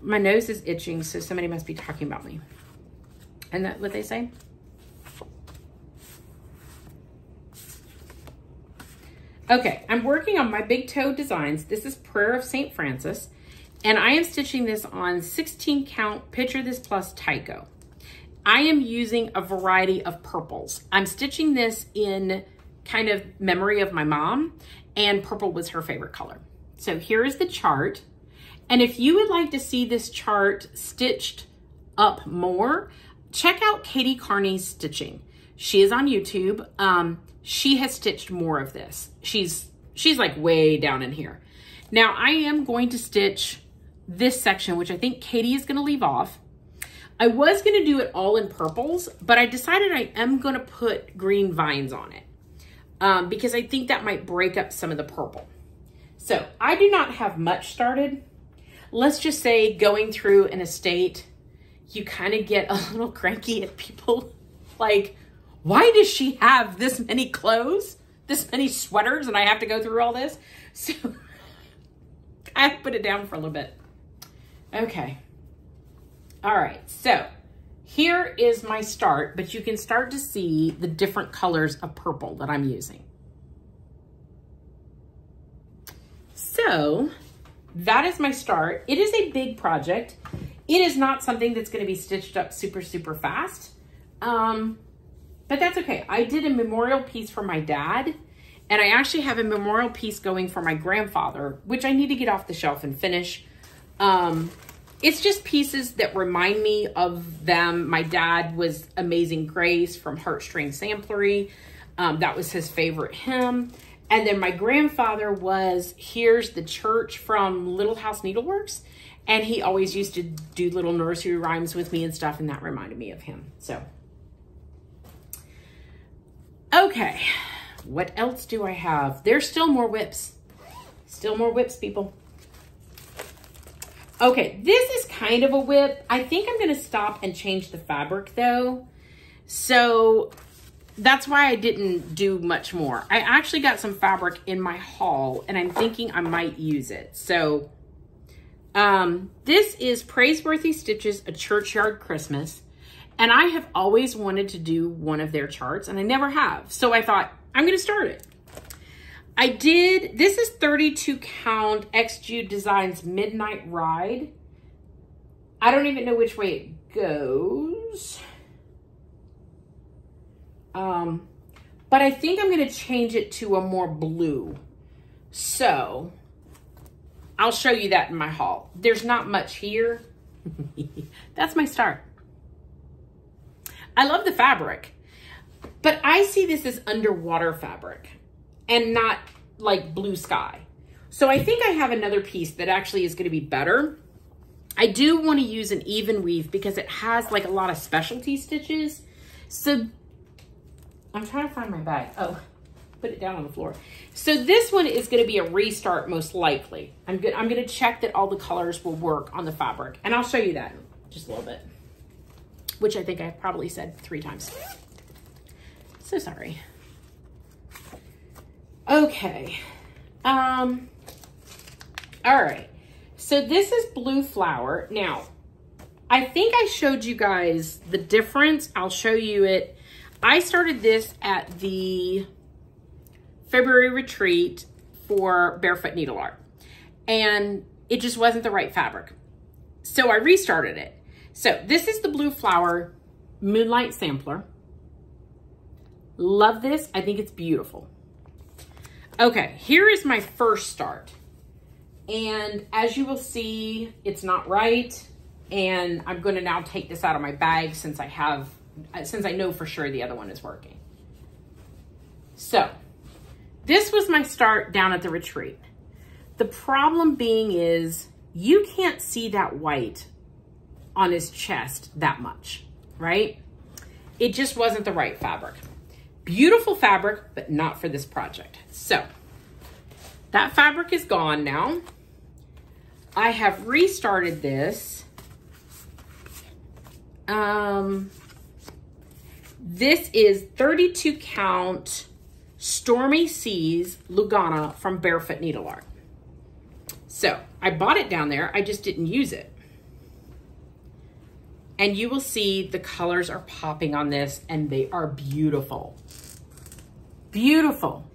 My nose is itching, so somebody must be talking about me. Isn't that what they say? Okay, I'm working on my big toe designs. This is Prayer of St. Francis, and I am stitching this on 16 count Picture This Plus Tyco. I am using a variety of purples. I'm stitching this in kind of memory of my mom, and purple was her favorite color. So here is the chart. And if you would like to see this chart stitched up more, check out Katie Carney's stitching. She is on YouTube. She has stitched more of this. She's like way down in here. Now I am going to stitch this section, which I think Katie is going to leave off. I was going to do it all in purples, but I decided I am going to put green vines on it because I think that might break up some of the purple. So I do not have much started. Let's just say going through an estate, you kind of get a little cranky at people. Like, why does she have this many clothes, this many sweaters, and I have to go through all this? So I have to put it down for a little bit. Okay. All right, so here is my start, but you can start to see the different colors of purple that I'm using. So that is my start. It is a big project. It is not something that's going to be stitched up super, super fast, but that's okay. I did a memorial piece for my dad, and I actually have a memorial piece going for my grandfather, which I need to get off the shelf and finish. It's just pieces that remind me of them. My dad was Amazing Grace from Heartstring Samplery. That was his favorite hymn. And then my grandfather was Here's the Church from Little House Needleworks. And he always used to do little nursery rhymes with me and stuff, and that reminded me of him. So, okay, what else do I have? There's still more whips. Still more whips, people. Okay, this is kind of a whip. I think I'm gonna stop and change the fabric though. So that's why I didn't do much more. I actually got some fabric in my haul and I'm thinking I might use it. So this is Praiseworthy Stitches, A Churchyard Christmas. And I have always wanted to do one of their charts and I never have. So I thought I'm gonna start it. This is 32 count XJude Designs Midnight Ride. I don't even know which way it goes. But I think I'm going to change it to a more blue. So I'll show you that in my haul. There's not much here. That's my start. I love the fabric, but I see this as underwater fabric and not like blue sky. So I think I have another piece that actually is going to be better. I do want to use an even weave because it has like a lot of specialty stitches. So I'm trying to find my bag. Oh, put it down on the floor. So this one is going to be a restart most likely. I'm going to check that all the colors will work on the fabric, and I'll show you that in just a little bit, which I think I probably said 3 times. So sorry. Okay. All right. So this is Blue Flower. Now, I think I showed you guys the difference. I'll show you it. I started this at the February retreat for Barefoot Needle Art, and it just wasn't the right fabric. So I restarted it. So this is the Blue Flower Moonlight Sampler. Love this. I think it's beautiful. Okay, here is my first start. And as you will see, it's not right. And I'm going to now take this out of my bag since I know for sure the other one is working. So this was my start down at the retreat. The problem being is you can't see that white on his chest that much, right? It just wasn't the right fabric. Beautiful fabric, but not for this project. So that fabric is gone now. I have restarted this. This is 32 count Stormy Seas Lugana from Barefoot Needle Art. So I bought it down there. I just didn't use it. And you will see the colors are popping on this and they are beautiful. Beautiful.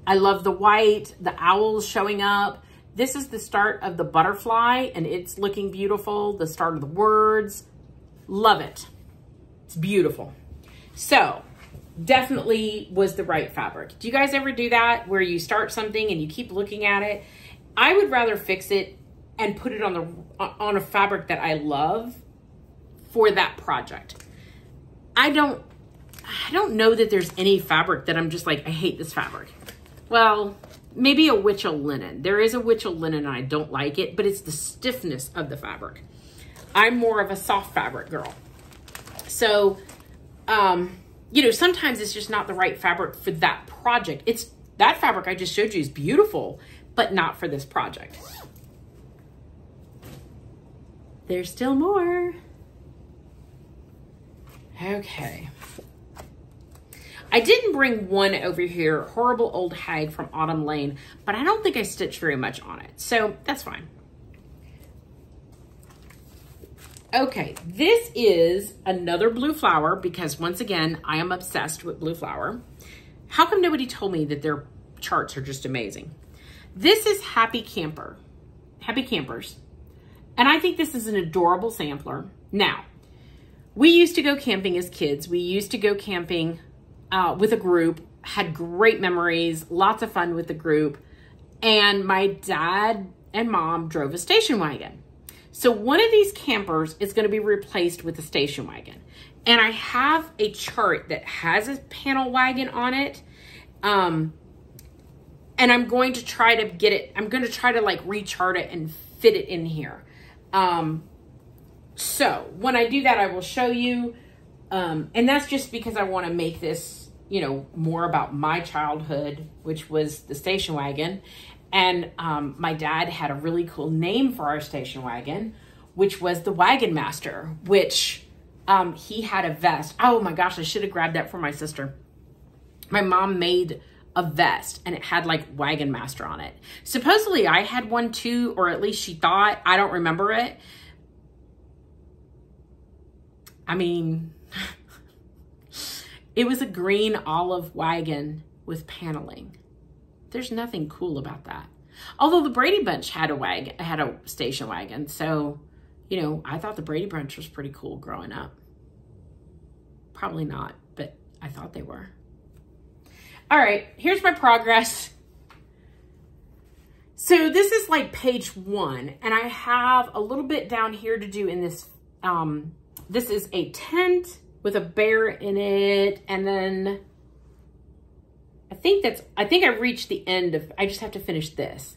I love the white, the owls showing up. This is the start of the butterfly and it's looking beautiful. The start of the words. Love it. It's beautiful. So definitely was the right fabric. Do you guys ever do that where you start something and you keep looking at it? I would rather fix it and put it on a fabric that I love for that project. I don't know that there's any fabric that I'm just like, I hate this fabric. Well, maybe a Witchell linen. There is a Witchell linen and I don't like it, but it's the stiffness of the fabric. I'm more of a soft fabric girl. So, you know, sometimes it's just not the right fabric for that project. It's that fabric I just showed you is beautiful, but not for this project. There's still more. Okay. I didn't bring one over here, Horrible Old Hag from Autumn Lane, but I don't think I stitched very much on it, so that's fine. Okay, this is another blue flower because once again, I am obsessed with blue flower. How come nobody told me that their charts are just amazing? This is Happy Campers. And I think this is an adorable sampler. Now, we used to go camping as kids. We used to go camping with a group, had great memories, lots of fun with the group. And my dad and mom drove a station wagon. So one of these campers is going to be replaced with a station wagon. And I have a chart that has a panel wagon on it. And I'm going to try to get it, I'm going to try to like rechart it and fit it in here. So when I do that, I will show you. And that's just because I want to make this, you know, more about my childhood, which was the station wagon. And my dad had a really cool name for our station wagon, which was the Wagon Master, which he had a vest. Oh my gosh, I should have grabbed that for my sister. My mom made a vest and it had like Wagon Master on it. Supposedly I had one too, or at least she thought. I don't remember it. I mean, it was a green olive wagon with paneling. There's nothing cool about that. Although the Brady Bunch had a station wagon. So, you know, I thought the Brady Bunch was pretty cool growing up. Probably not, but I thought they were. All right, here's my progress. So this is like page 1, and I have a little bit down here to do in this. This is a tent with a bear in it, and then I think I've reached the end of, I just have to finish this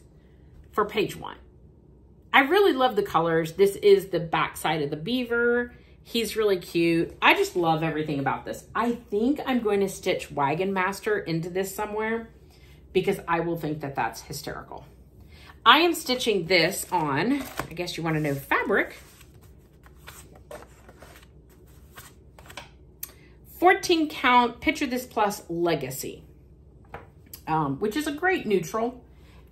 for page 1. I really love the colors. This is the backside of the beaver. He's really cute. I just love everything about this. I think I'm going to stitch Wagon Master into this somewhere because I will think that that's hysterical. I am stitching this on, I guess you want to know fabric, 14 count Picture This Plus Legacy. Which is a great neutral,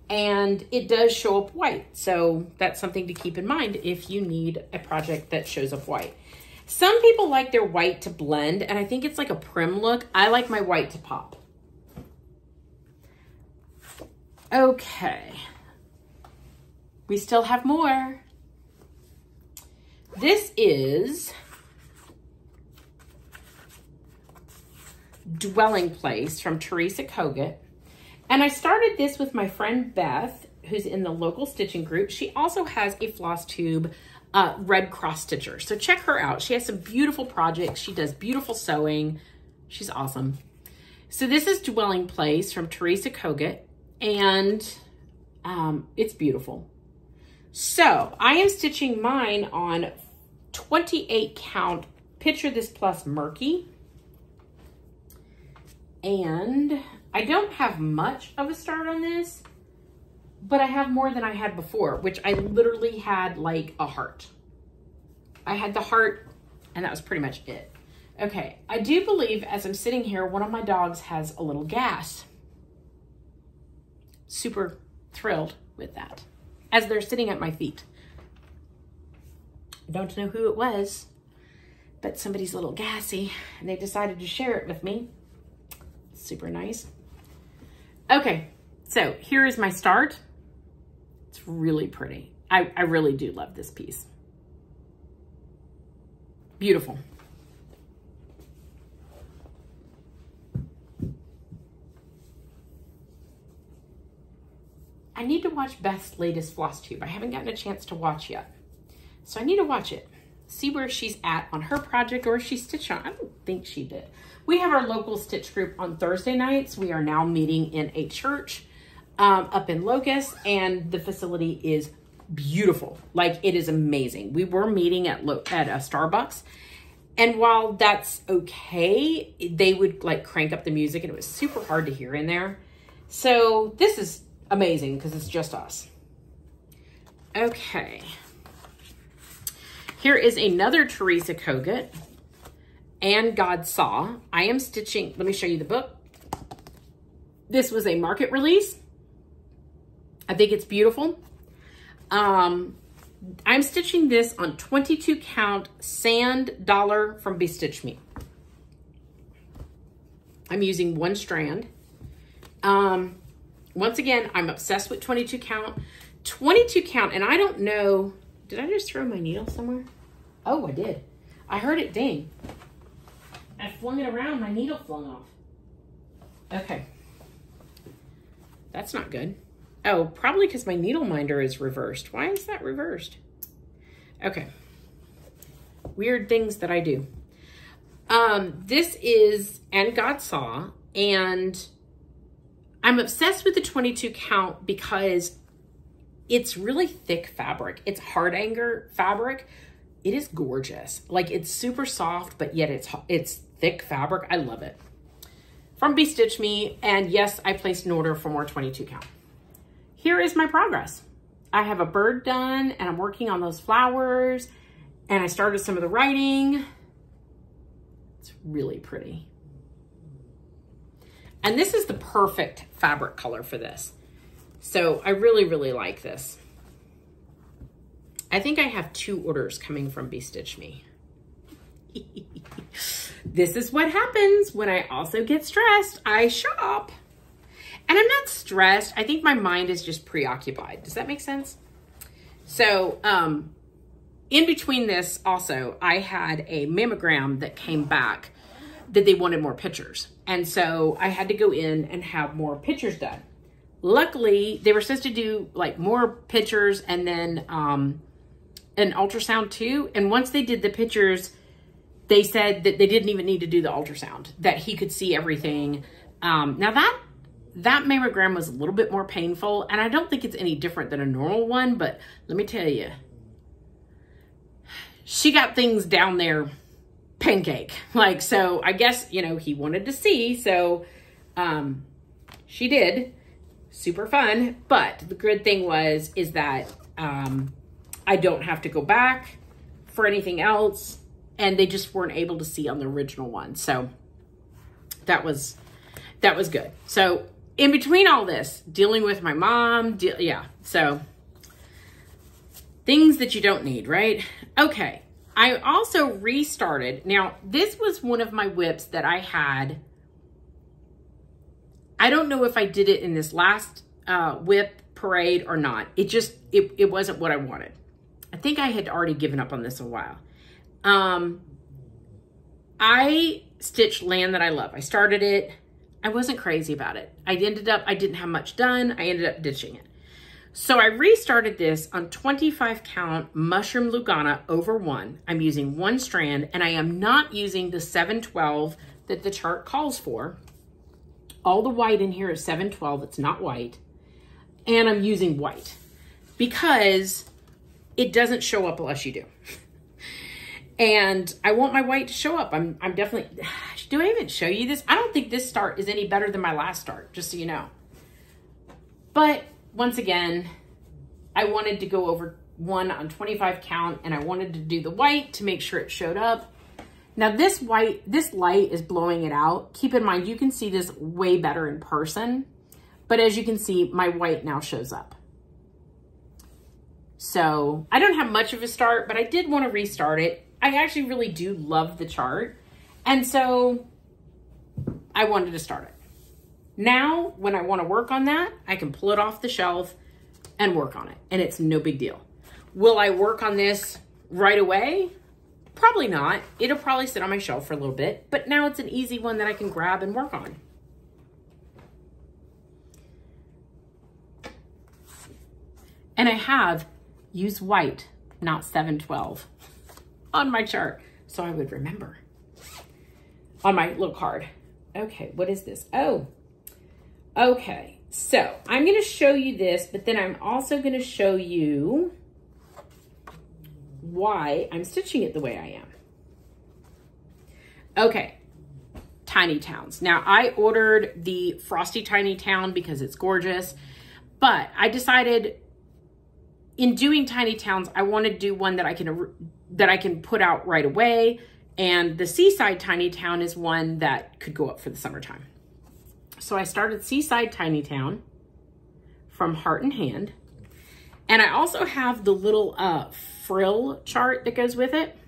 and it does show up white. So that's something to keep in mind if you need a project that shows up white. Some people like their white to blend, and I think it's like a prim look. I like my white to pop. Okay. We still have more. This is Dwelling Place from Teresa Kogut. And I started this with my friend Beth, who's in the local stitching group. She also has a Flosstube Red Cross Stitcher. So check her out. She has some beautiful projects. She does beautiful sewing. She's awesome. So this is Dwelling Place from Teresa Kogut, and it's beautiful. So I am stitching mine on 28 count Picture This Plus Murky. And I don't have much of a start on this, but I have more than I had before, which I literally had like a heart. I had the heart, and that was pretty much it. Okay, I do believe as I'm sitting here, one of my dogs has a little gas. Super thrilled with that as they're sitting at my feet. I don't know who it was, but somebody's a little gassy, and they decided to share it with me. Super nice. Okay, so here is my start. It's really pretty. I really do love this piece. Beautiful. I need to watch Beth's latest Flosstube. I haven't gotten a chance to watch yet. So I need to watch it. See where she's at on her project, or if she stitched on. I don't think she did. We have our local stitch group on Thursday nights. We are now meeting in a church up in Locust, and the facility is beautiful. Like, it is amazing. We were meeting at a Starbucks, and while that's okay, they would like crank up the music, and it was super hard to hear in there. So this is amazing because it's just us. Okay. Here is another Teresa Kogut, And God Saw. I am stitching, let me show you the book. This was a market release. I think it's beautiful. I'm stitching this on 22 count sand dollar from Bestitch Me. I'm using one strand. Once again, I'm obsessed with 22 count. 22 count, and I don't know, did I just throw my needle somewhere? Oh, I did. I heard it ding. I flung it around, my needle flung off. Okay. That's not good. Oh, probably because my needle minder is reversed. Why is that reversed? Okay. Weird things that I do. This is And God Saw, and I'm obsessed with the 22 count because it's really thick fabric. It's hard anger fabric. It is gorgeous. Like, it's super soft, but yet it's thick fabric. I love it. From Bestitch Me, and yes, I placed an order for more 22 count. Here is my progress. I have a bird done, and I'm working on those flowers, and I started some of the writing. It's really pretty. And this is the perfect fabric color for this. So I really, really like this. I think I have 2 orders coming from Bestitch Me. This is what happens when I also get stressed. I shop. And I'm not stressed. I think my mind is just preoccupied. Does that make sense? So in between this also, I had a mammogram that came back that they wanted more pictures. And so I had to go in and have more pictures done. Luckily, they were supposed to do like more pictures and then an ultrasound too. And once they did the pictures, they said that they didn't even need to do the ultrasound, that he could see everything. Now that mammogram was a little bit more painful, and I don't think it's any different than a normal one, but let me tell you, she got things down there pancake. Like, so I guess, you know, he wanted to see, so she did. Super fun. But the good thing is that I don't have to go back for anything else, and they just weren't able to see on the original one. So that was good. So in between all this, dealing with my mom, yeah, so things that you don't need, right? Okay, I also restarted. Now, this was one of my whips that I had. I don't know if I did it in this last whip parade or not. It wasn't what I wanted. I think I had already given up on this a while. I stitched Land That I Love. I started it. I wasn't crazy about it. I didn't have much done. I ended up ditching it. So I restarted this on 25 count Mushroom Lugana over 1. I'm using 1 strand, and I am not using the 712 that the chart calls for. All the white in here is 712. It's not white. And I'm using white because it doesn't show up unless you do. And I want my white to show up. I'm definitely, do I even show you this? I don't think this start is any better than my last start, just so you know. But once again, I wanted to go over 1 on 25 count, and I wanted to do the white to make sure it showed up. Now this light is blowing it out. Keep in mind, you can see this way better in person, but as you can see, my white now shows up. So I don't have much of a start, but I did want to restart it. I actually really do love the chart. And so I wanted to start it. Now, when I want to work on that, I can pull it off the shelf and work on it. And it's no big deal. Will I work on this right away? Probably not. It'll probably sit on my shelf for a little bit, but now it's an easy one that I can grab and work on. And I have use white, not 712 on my chart. So I would remember on my little card. Okay, what is this? Oh, okay. So I'm going to show you this, but then I'm also going to show you why I'm stitching it the way I am. Okay, Tiny Towns. Now I ordered the Frosty Tiny Town because it's gorgeous, but I decided in doing Tiny Towns, I want to do one that I can put out right away. And the Seaside Tiny Town is one that could go up for the summertime. So I started Seaside Tiny Town from Heart and Hand. And I also have the little frill chart that goes with it.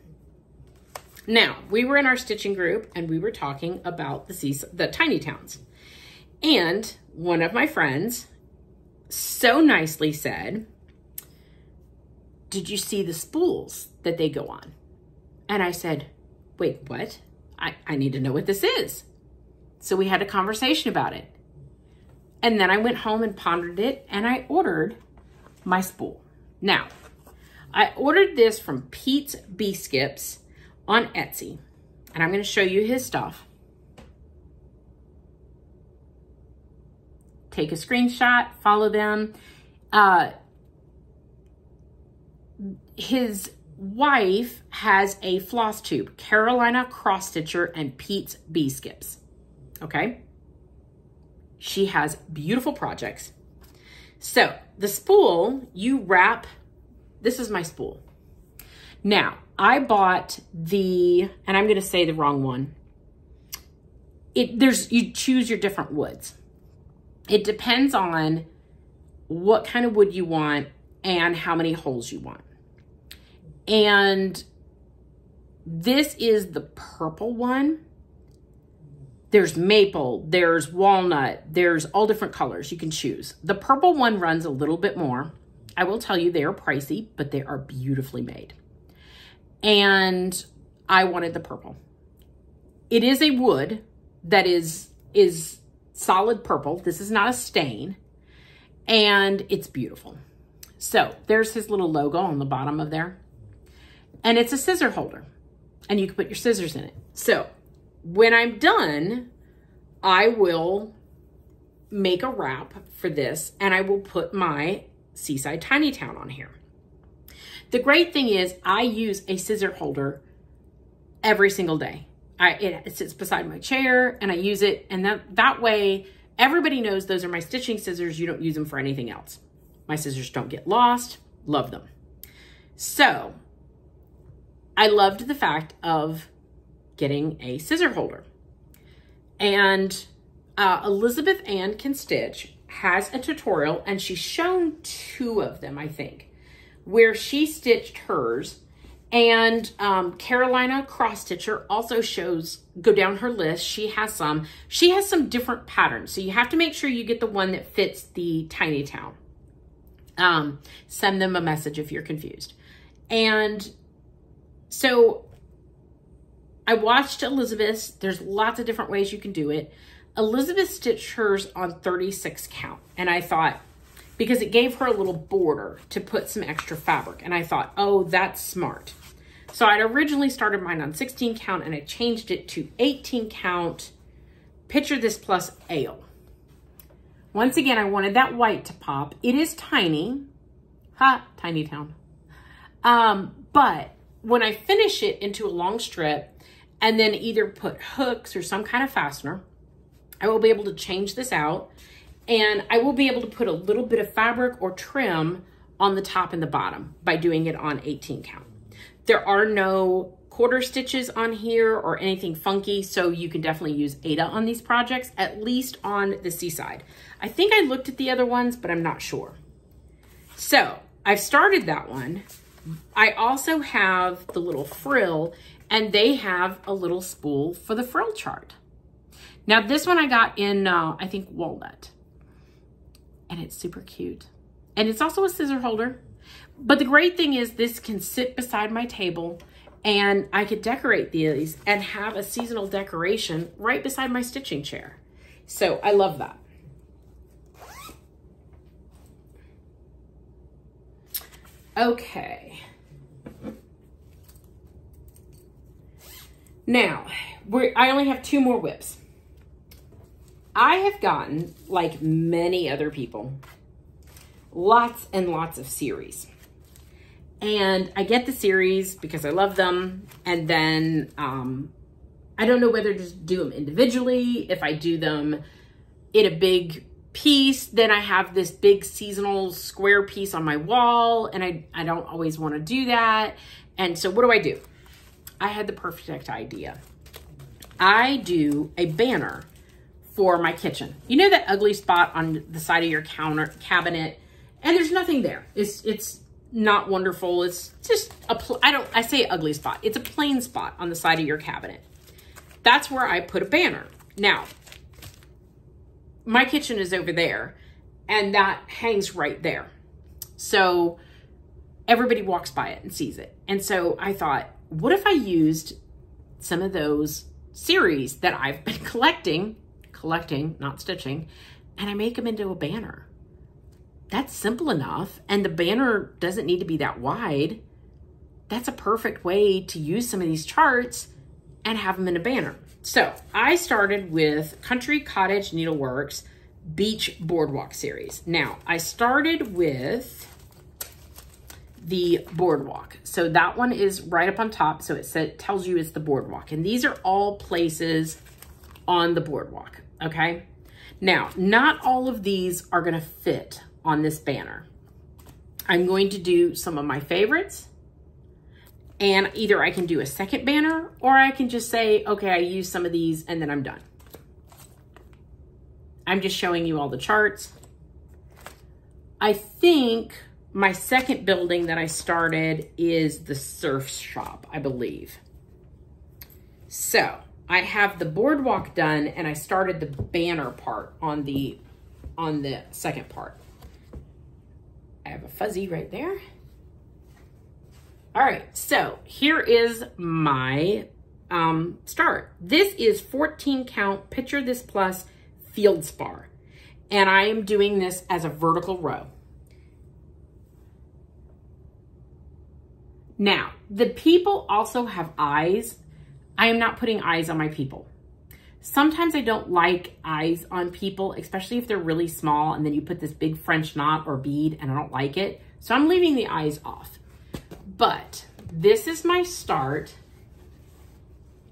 Now, we were in our stitching group and we were talking about the Tiny Towns. And one of my friends so nicely said, "Did you see the spools that they go on?" And I said, "Wait, what? I need to know what this is." So we had a conversation about it. And then I went home and pondered it and I ordered my spool. Now, I ordered this from Pete's Bee Skips on Etsy. And I'm going to show you his stuff. Take a screenshot, follow them. His wife has a Flosstube, Carolina Cross Stitcher and Pete's Bee Skips. Okay? She has beautiful projects. So the spool, you wrap, this is my spool. Now, I bought and I'm going to say the wrong one. You choose your different woods. It depends on what kind of wood you want and how many holes you want. And this is the purple one. There's maple, there's walnut, there's all different colors you can choose. The purple one runs a little bit more. I will tell you they are pricey, but they are beautifully made. And I wanted the purple. It is a wood that is solid purple. This is not a stain. And it's beautiful. So there's his little logo on the bottom of there. And it's a scissor holder. And you can put your scissors in it. So when I'm done, I will make a wrap for this and I will put my Seaside Tiny Town on here. The great thing is I use a scissor holder every single day. It sits beside my chair and I use it, and that way everybody knows those are my stitching scissors. You don't use them for anything else. My scissors don't get lost. Love them. So I loved the fact of getting a scissor holder. And Elizabeth Ann Can Stitch has a tutorial, and she's shown 2 of them, I think, where she stitched hers. And Carolina Cross Stitcher also go down her list. She has some different patterns. So you have to make sure you get the one that fits the Tiny Town. Send them a message if you're confused. And so I watched Elizabeth's. There's lots of different ways you can do it. Elizabeth stitched hers on 36 count. And I thought, because it gave her a little border to put some extra fabric. And I thought, oh, that's smart. So I'd originally started mine on 16 count and I changed it to 18 count. Picture this plus ale. Once again, I wanted that white to pop. It is tiny. Ha, Tiny Town. But when I finish it into a long strip and then either put hooks or some kind of fastener, I will be able to change this out, and I will be able to put a little bit of fabric or trim on the top and the bottom by doing it on 18 count. There are no quarter stitches on here or anything funky, so you can definitely use Ada on these projects, at least on the Seaside. I think I looked at the other ones, but I'm not sure. So I've started that one. I also have the little frill, and they have a little spool for the frill chart. Now this one I got in, I think, walnut, and it's super cute. And it's also a scissor holder. But the great thing is this can sit beside my table, and I could decorate these and have a seasonal decoration right beside my stitching chair. So I love that. Okay. Now, I only have 2 more whips. I have gotten, like many other people, lots and lots of series. And I get the series because I love them. And then I don't know whether to do them individually. If I do them in a big piece, then I have this big seasonal square piece on my wall. And I don't always want to do that. And so what do? I had the perfect idea. I do a banner for my kitchen. You know that ugly spot on the side of your cabinet, and there's nothing there. It's not wonderful. It's just I say ugly spot. It's a plain spot on the side of your cabinet. That's where I put a banner. Now, my kitchen is over there, and that hangs right there. So everybody walks by it and sees it. And so I thought, what if I used some of those series that I've been collecting, not stitching, and I make them into a banner? That's simple enough. And the banner doesn't need to be that wide. That's a perfect way to use some of these charts and have them in a banner. So I started with Country Cottage Needleworks Beach Boardwalk series. Now, I started with the boardwalk. So that one is right up on top. So it tells you it's the boardwalk. And these are all places on the boardwalk. Okay. Now, not all of these are going to fit on this banner. I'm going to do some of my favorites, and either I can do a second banner or I can just say, okay, I use some of these and then I'm done. I'm just showing you all the charts. I think my second building that I started is the surf shop, I believe. So I have the boardwalk done, and I started the banner part on the second part. I have a fuzzy right there. All right, so here is my start. This is 14 count Picture This Plus Field Spar, and I am doing this as a vertical row. Now, the people also have eyes. I am not putting eyes on my people. Sometimes I don't like eyes on people, especially if they're really small, and then you put this big French knot or bead, and I don't like it. So I'm leaving the eyes off. But this is my start,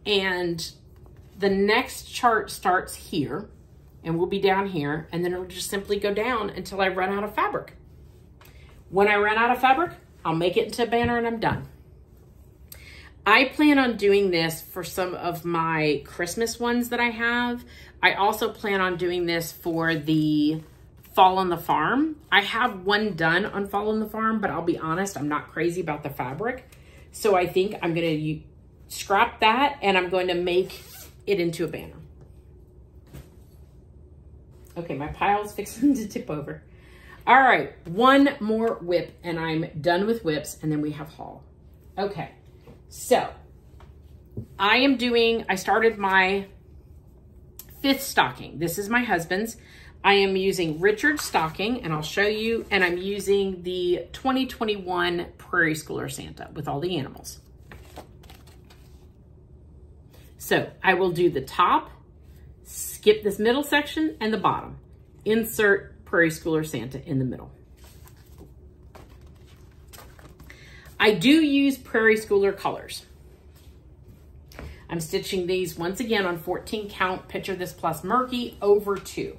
and the next chart starts here, and we'll be down here, and then it'll just simply go down until I run out of fabric. When I run out of fabric, I'll make it into a banner and I'm done. I plan on doing this for some of my Christmas ones that I have. I also plan on doing this for the Fall on the Farm. I have one done on Fall on the Farm, but I'll be honest, I'm not crazy about the fabric. So I think I'm going to scrap that, and I'm going to make it into a banner. Okay, my pile's fixing to tip over. All right, one more whip, and I'm done with whips, and then we have haul. Okay, so I started my 5th stocking. This is my husband's. I am using Richard's stocking, and I'll show you, and I'm using the 2021 Prairie Schooler Santa with all the animals. So I will do the top, skip this middle section, and the bottom. Insert Prairie Schooler Santa in the middle. I do use Prairie Schooler colors. I'm stitching these once again on 14 count Picture This Plus Murky over 2.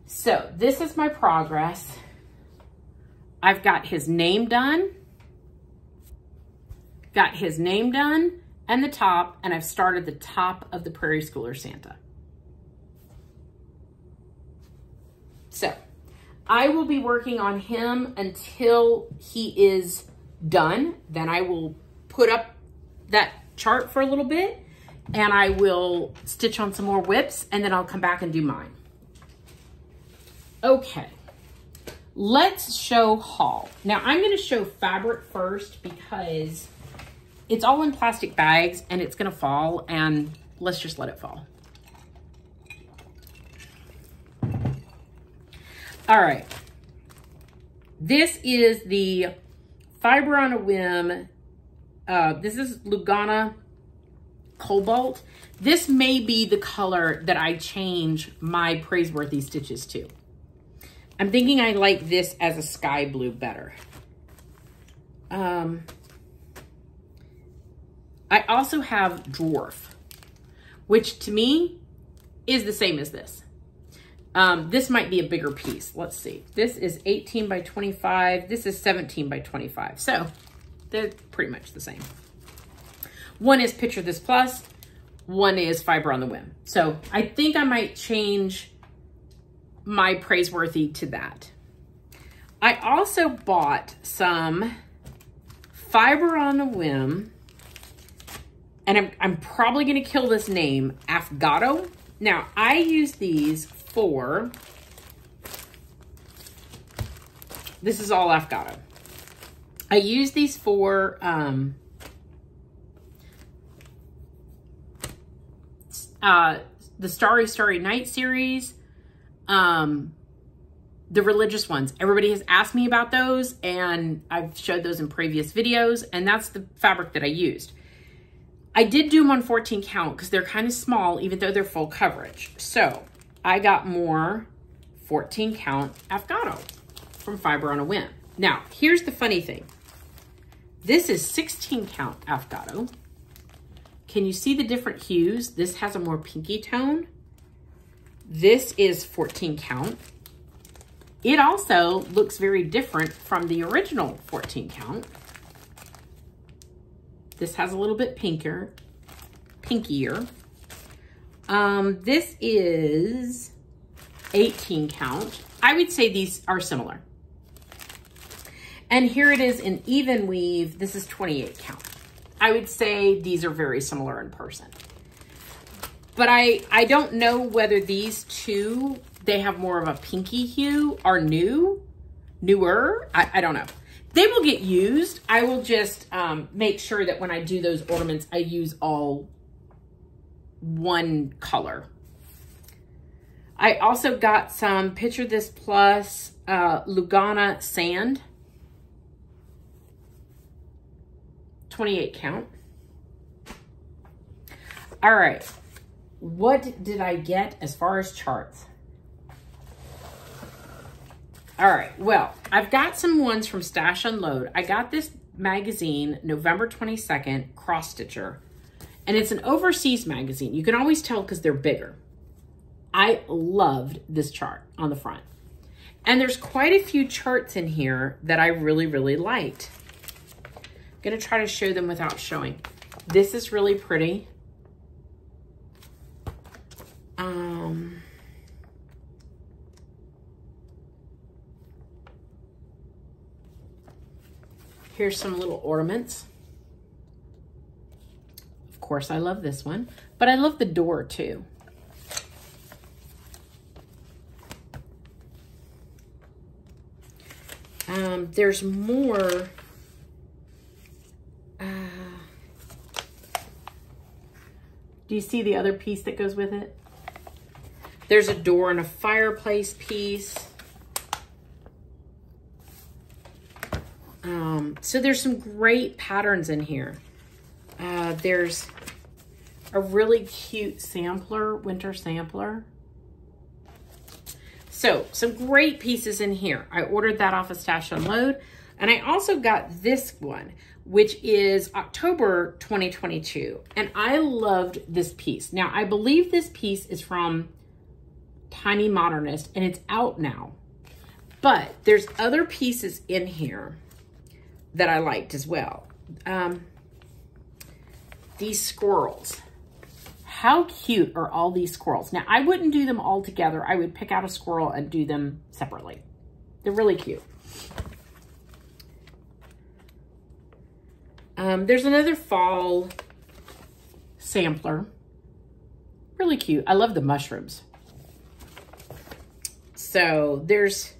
So this is my progress. I've got his name done, and the top, and I've started the top of the Prairie Schooler Santa. So I will be working on him until he is done. Then I will put up that chart for a little bit, and I will stitch on some more whips, and then I'll come back and do mine. Okay, let's show haul. Now I'm going to show fabric first because it's all in plastic bags and it's going to fall, and let's just let it fall. All right. This is the Fiber on a Whim. This is Lugana Cobalt. This may be the color that I change my Praiseworthy stitches to. I'm thinking I like this as a sky blue better. I also have Dwarf, which to me is the same as this. This might be a bigger piece. Let's see. This is 18 by 25. This is 17 by 25. So they're pretty much the same. One is Picture This Plus. One is Fiber on the Whim. So I think I might change my Praiseworthy to that. I also bought some Fiber on the Whim, and I'm probably going to kill this name, Afgado. Now, I use these for, this is all Afgado. I use these for the Starry Starry Night series, the religious ones. Everybody has asked me about those, and I've showed those in previous videos, and that's the fabric that I used. I did do them on 14 count because they're kind of small, even though they're full coverage. So I got more 14 count Afgado from Fiber on a Whim. Now, here's the funny thing. This is 16 count Afgado. Can you see the different hues? This has a more pinky tone. This is 14 count. It also looks very different from the original 14 count. This has a little bit pinkier. This is 18 count. I would say these are similar. And here it is in even weave. This is 28 count. I would say these are very similar in person. But I don't know whether these two, they have more of a pinky hue, are newer. I don't know. They will get used. I will just make sure that when I do those ornaments, I use all one color. I also got some Picture This Plus Lugana Sand. 28 count. All right. What did I get as far as charts? All right, well, I've got some ones from Stash Unload. I got this magazine, November 22nd, Cross Stitcher, and it's an overseas magazine. You can always tell because they're bigger. I loved this chart on the front. And there's quite a few charts in here that I really, really liked. I'm gonna try to show them without showing. This is really pretty. Here's some little ornaments. Of course, I love this one, but I love the door too. There's more. Do you see the other piece that goes with it? There's a door and a fireplace piece. So there's some great patterns in here. There's a really cute sampler, winter sampler. So some great pieces in here. I ordered that off of Stash Unload. And I also got this one, which is October 2022. And I loved this piece. Now, I believe this piece is from Tiny Modernist, and it's out now. But there's other pieces in here that I liked as well. These squirrels. How cute are all these squirrels? Now, I wouldn't do them all together. I would pick out a squirrel and do them separately. They're really cute. There's another fall sampler. Really cute. I love the mushrooms. So there's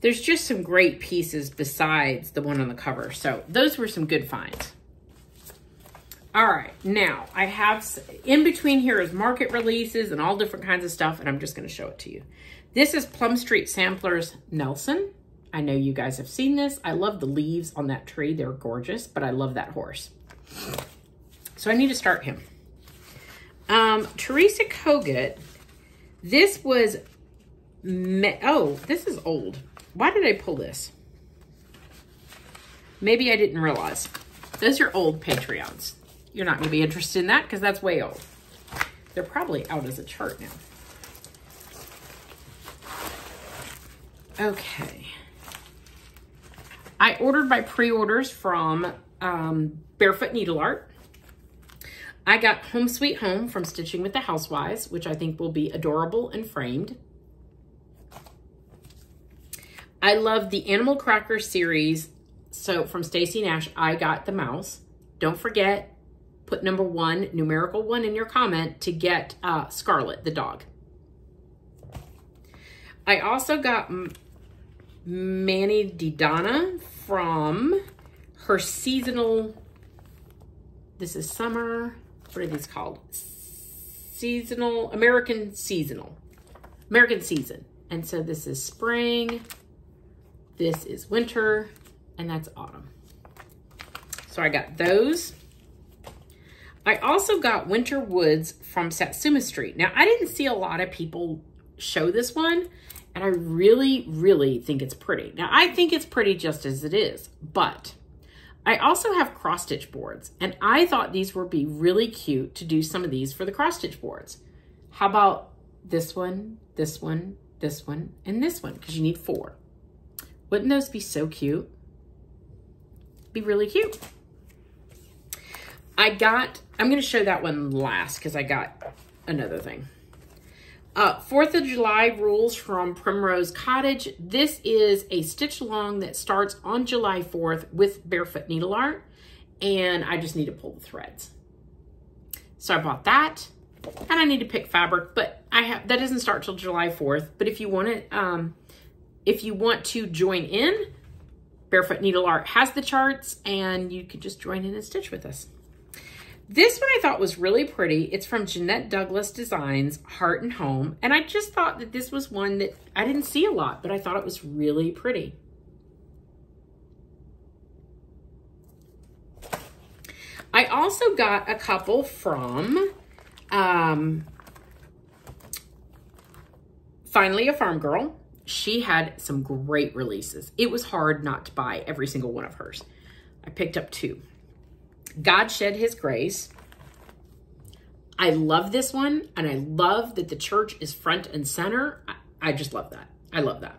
just some great pieces besides the one on the cover. So those were some good finds. All right, now I have, in between here is market releases and all different kinds of stuff, and I'm just gonna show it to you. This is Plum Street Samplers Nelson. I know you guys have seen this. I love the leaves on that tree. They're gorgeous, but I love that horse. So I need to start him. Teresa Kogut, this was, oh, this is old. Why did I pull this? Maybe I didn't realize. Those are old Patreons. You're not gonna be interested in that because that's way old. They're probably out as a chart now. Okay. I ordered my pre-orders from Barefoot Needle Art. I got Home Sweet Home from Stitching with the Housewives, which I think will be adorable and framed. I love the Animal Cracker series. So from Stacy Nash, I got the mouse. Don't forget, put number 1, numerical 1 in your comment to get Scarlet, the dog. I also got Manny Didana from her seasonal, this is summer, what are these called? Seasonal, American Season. And so this is spring, this is winter, and that's autumn. So I got those. I also got Winter Woods from Satsuma Street. Now, I didn't see a lot of people show this one, and I really, really think it's pretty. Now, I think it's pretty just as it is, but I also have cross-stitch boards, and I thought these would be really cute to do some of these for the cross-stitch boards. How about this one, this one, this one, and this one, because you need 4. Wouldn't those be so cute? Be really cute. I'm going to show that one last because I got another thing. 4th of July rules from Primrose Cottage. This is a stitch along that starts on July 4th with Barefoot Needle Art, and I just need to pull the threads. So I bought that, and I need to pick fabric, but that doesn't start till July 4th. But if you want to join in, Barefoot Needle Art has the charts, and you could just join in and stitch with us. This one I thought was really pretty. It's from Jeanette Douglas Designs, Heart and Home. And I just thought that this was one that I didn't see a lot, but I thought it was really pretty. I also got a couple from Finally a Farm Girl. She had some great releases. It was hard not to buy every single one of hers. I picked up 2. God Shed His Grace. I love this one, and I love that the church is front and center. I just love that. I love that.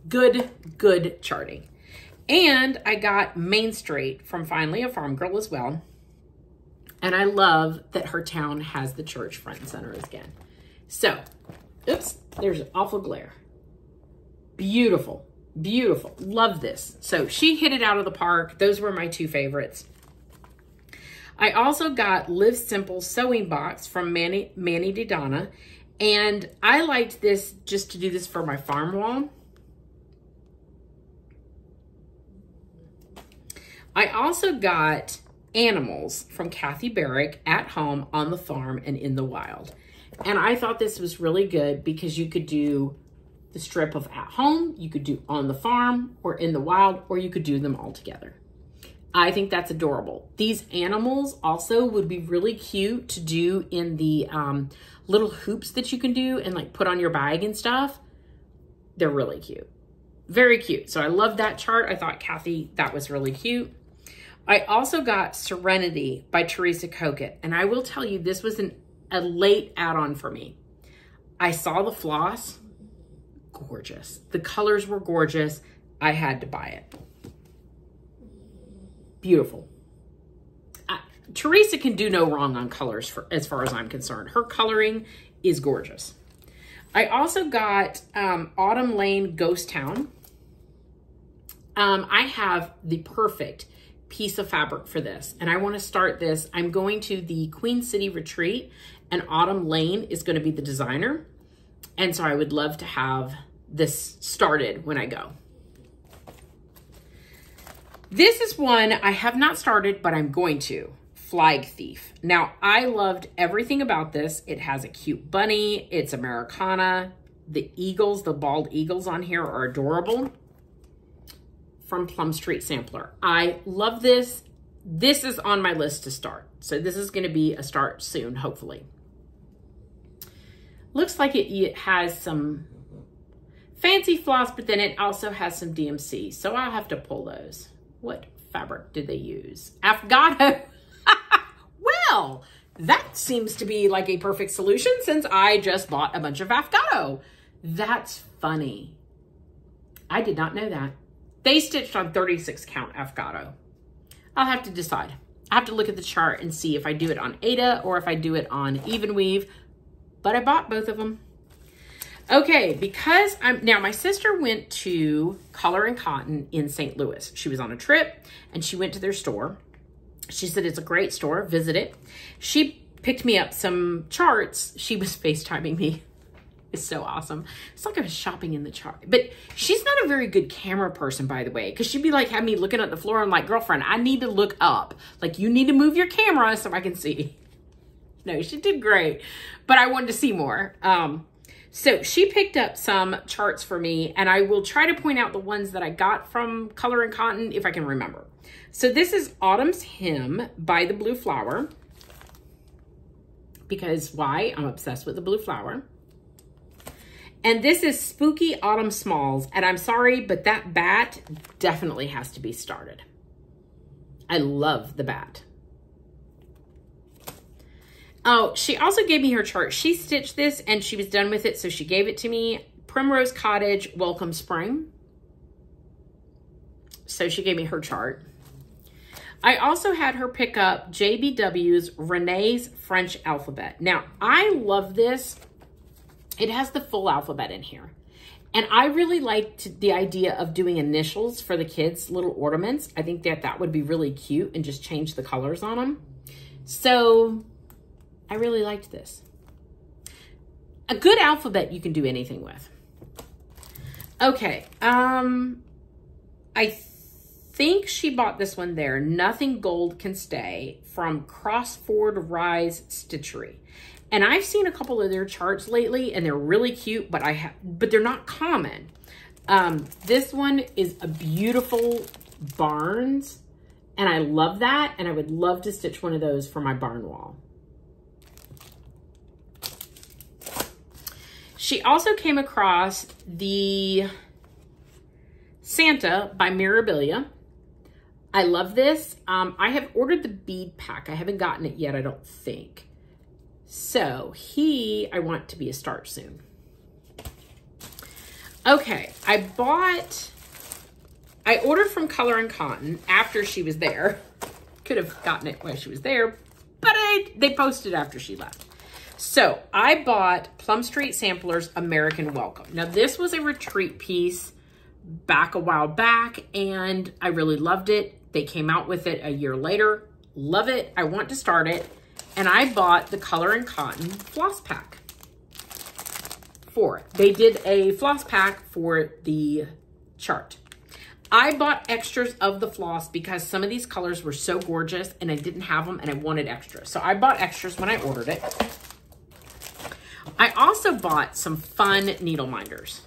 Good charting. And I got Main Street from Finally a Farm Girl as well. And I love that her town has the church front and center again. So, oops, there's an awful glare. Beautiful, beautiful. Love this. So she hit it out of the park. Those were my 2 favorites. I also got Live Simple Sewing Box from Manny Didana, and I liked this just to do this for my farm wall. I also got Animals from Kathy Barrick, At Home, On the Farm, and In the Wild. And I thought this was really good because you could do the strip of At Home, you could do On the Farm, or In the Wild, or you could do them all together. I think that's adorable. These animals also would be really cute to do in the little hoops that you can do and like put on your bag and stuff. They're really cute. Very cute. So I love that chart. I thought, Kathy, that was really cute. I also got Serenity by Teresa Kogut. And I will tell you, this was a late add-on for me. I saw the floss. Gorgeous. The colors were gorgeous. I had to buy it. Beautiful. Teresa can do no wrong on colors as far as I'm concerned. Her coloring is gorgeous. I also got Autumn Lane Ghost Town. I have the perfect piece of fabric for this, and I want to start this. I'm going to the Queen City Retreat, and Autumn Lane is going to be the designer. And so I would love to have this started when I go. This is one I have not started, but I'm going to. Flag Thief. Now, I loved everything about this. It has a cute bunny. It's Americana. The eagles, the bald eagles on here are adorable. from Plum Street Sampler. I love this. This is on my list to start. So this is going to be a start soon, hopefully. Looks like it has some fancy floss, but then it also has some DMC. So I'll have to pull those. What fabric did they use? Afghato. Well, that seems to be like a perfect solution since I just bought a bunch of Afghato. That's funny. I did not know that. They stitched on 36 count Afghato. I'll have to decide. I have to look at the chart and see if I do it on Aida or if I do it on even weave, but I bought both of them. Okay, because now my sister went to Color and Cotton in St. Louis. She was on a trip and she went to their store. She said it's a great store, visit it. She picked me up some charts. She was FaceTiming me. It's so awesome. It's like I was shopping in the chart. But she's not a very good camera person, by the way, because she'd be like, have me looking at the floor. I'm like, girlfriend, I need to look up. Like, you need to move your camera so I can see. No, she did great, but I wanted to see more. So she picked up some charts for me, and I will try to point out the ones that I got from Color and Cotton if I can remember. So this is Autumn's Hymn by the Blue Flower. Because why? I'm obsessed with the blue flower. And this is Spooky Autumn Smalls. And I'm sorry, but that bat definitely has to be started. I love the bat. Oh, she also gave me her chart. She stitched this and she was done with it, so she gave it to me. Primrose Cottage, Welcome Spring. So she gave me her chart. I also had her pick up JBW's Renee's French Alphabet. Now, I love this. It has the full alphabet in here. And I really liked the idea of doing initials for the kids' little ornaments. I think that that would be really cute and just change the colors on them. So I really liked this. A good alphabet you can do anything with. Okay, I think she bought this one there. Nothing Gold Can Stay from Crossford Rise Stitchery. And I've seen a couple of their charts lately and they're really cute, but they're not common. This one is a beautiful Barnes and I love that. And I would love to stitch one of those for my barn wall. She also came across the Santa by Mirabilia. I love this. I have ordered the bead pack. I haven't gotten it yet, I don't think. So I want to be a start soon. Okay, I ordered from Color and Cotton after she was there. Could have gotten it while she was there, but they posted after she left. So I bought Plum Street Sampler's American Welcome. Now this was a retreat piece back a while back and I really loved it. They came out with it a year later. Love it. I want to start it. And I bought the Color and Cotton floss pack for it. They did a floss pack for the chart. I bought extras of the floss because some of these colors were so gorgeous and I didn't have them and I wanted extras. So I bought extras when I ordered it. I also bought some fun needle minders.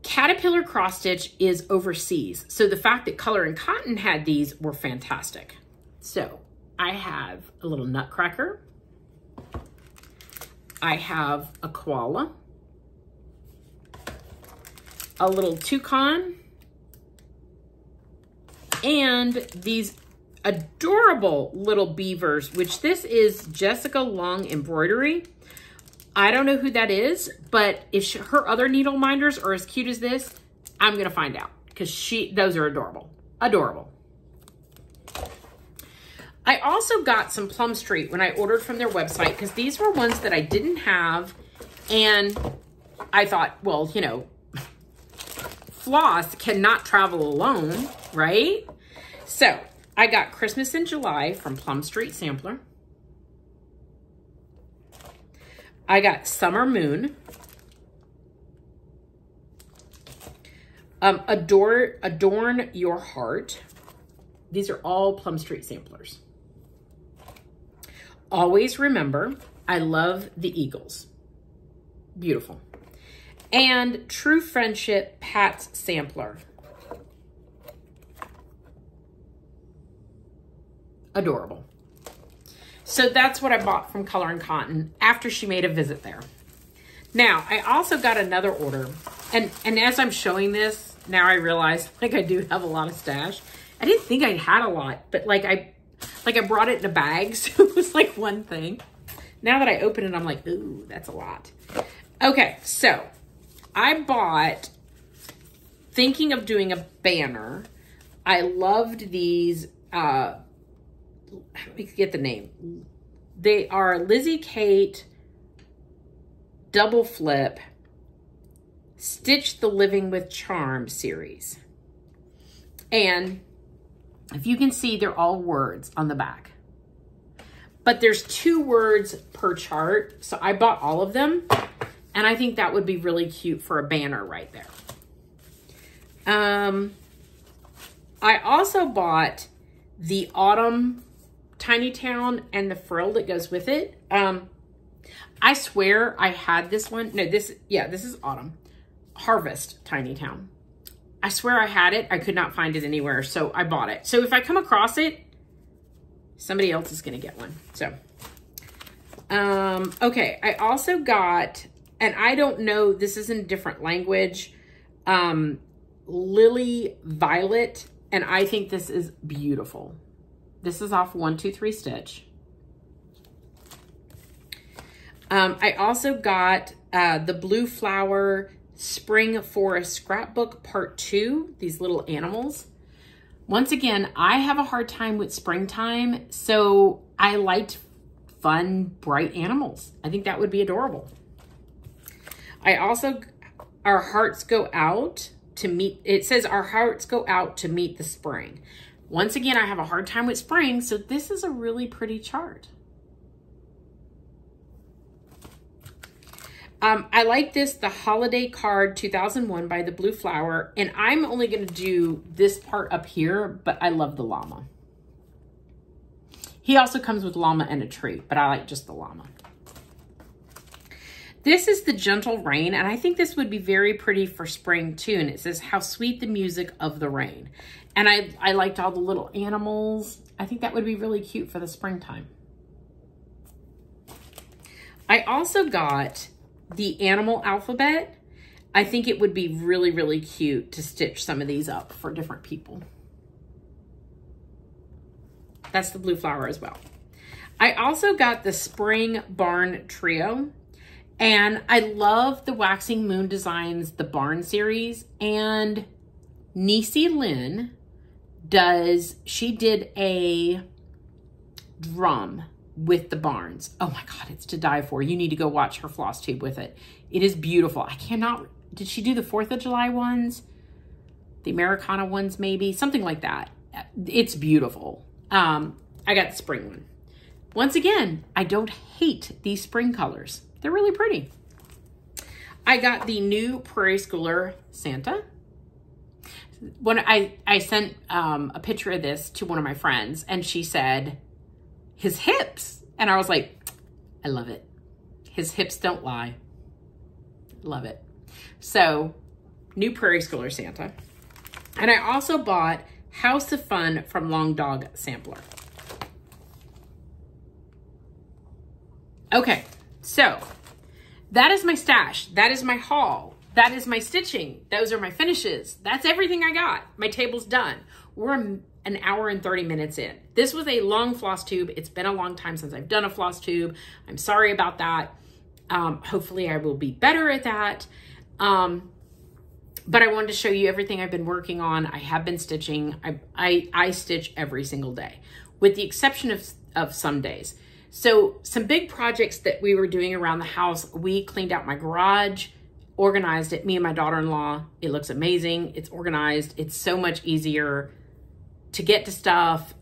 Caterpillar Cross Stitch is overseas. So the fact that Color and Cotton had these were fantastic. So I have a little nutcracker. I have a koala. A little toucan. And these adorable little beavers, which this is Jessica Long Embroidery. I don't know who that is, but if her other needle minders are as cute as this, I'm gonna find out because those are adorable. Adorable. I also got some Plum Street when I ordered from their website because these were ones that I didn't have. And I thought, well, you know, floss cannot travel alone, right? So I got Christmas in July from Plum Street Sampler. I got Summer Moon. Adorn Your Heart. These are all Plum Street Samplers. Always Remember. I love the Eagles. Beautiful. And True Friendship Pat's Sampler. Adorable. So that's what I bought from Color and Cotton after she made a visit there. Now, I also got another order. And as I'm showing this, now I realize like I do have a lot of stash. I didn't think I had a lot, but like I brought it in a bag, so it was like one thing. Now that I open it, I'm like, ooh, that's a lot. Okay, so I bought, thinking of doing a banner. I loved these, let me get the name. They are Lizzie Kate Double Flip Stitch the Living with Charm series. And if you can see, they're all words on the back. But there's 2 words per chart, so I bought all of them. And I think that would be really cute for a banner right there. I also bought the Autumn Tiny Town and the frill that goes with it. I swear I had this one. No, this is Autumn. Harvest Tiny Town. I swear I had it. I could not find it anywhere, so I bought it. So if I come across it, somebody else is going to get one. So, okay. I also got, and I don't know, this is in a different language, Lily Violet, and I think this is beautiful. This is off 123 Stitch. I also got the Blue Flower Spring Forest Scrapbook Part 2, these little animals. Once again, I have a hard time with springtime, so I liked fun, bright animals. I think that would be adorable. I also, Our Hearts Go Out to Meet, it says Our Hearts Go Out to Meet the Spring. Once again, I have a hard time with spring, so this is a really pretty chart. I like this, the Holiday Card 2001 by the Blue Flower, and I'm only going to do this part up here, but I love the llama. He also comes with llama and a tree, but I like just the llama. This is the Gentle Rain, and I think this would be very pretty for spring too, and it says, How Sweet the Music of the Rain. And I liked all the little animals. I think that would be really cute for the springtime. I also got the animal alphabet. I think it would be really, really cute to stitch some of these up for different people. That's the Blue Flower as well. I also got the Spring Barn Trio, and I love the Waxing Moon Designs, the Barn series, and Niecy Lynn she did a drum with the barns. Oh my God, it's to die for. You need to go watch her Flosstube with it. It is beautiful. I cannot, did she do the 4th of July ones? The Americana ones maybe? Something like that. It's beautiful. I got the spring one. Once again, I don't hate these spring colors. They're really pretty. I got the new Prairie Schooler Santa. When I sent a picture of this to one of my friends, and she said, his hips. And I was like, I love it. His hips don't lie. Love it. So, new Prairie Schooler Santa. And I also bought House of Fun from Long Dog Sampler. Okay, so that is my stash. That is my haul. That is my stitching. Those are my finishes. That's everything I got. My table's done. We're an hour and 30 minutes in. This was a long floss tube. It's been a long time since I've done a floss tube. I'm sorry about that. Hopefully I will be better at that. But I wanted to show you everything I've been working on. I have been stitching. I stitch every single day, with the exception of some days. So some big projects that we were doing around the house, we cleaned out my garage, organized it, me and my daughter-in-law. It looks amazing. It's organized. It's so much easier to get to stuff.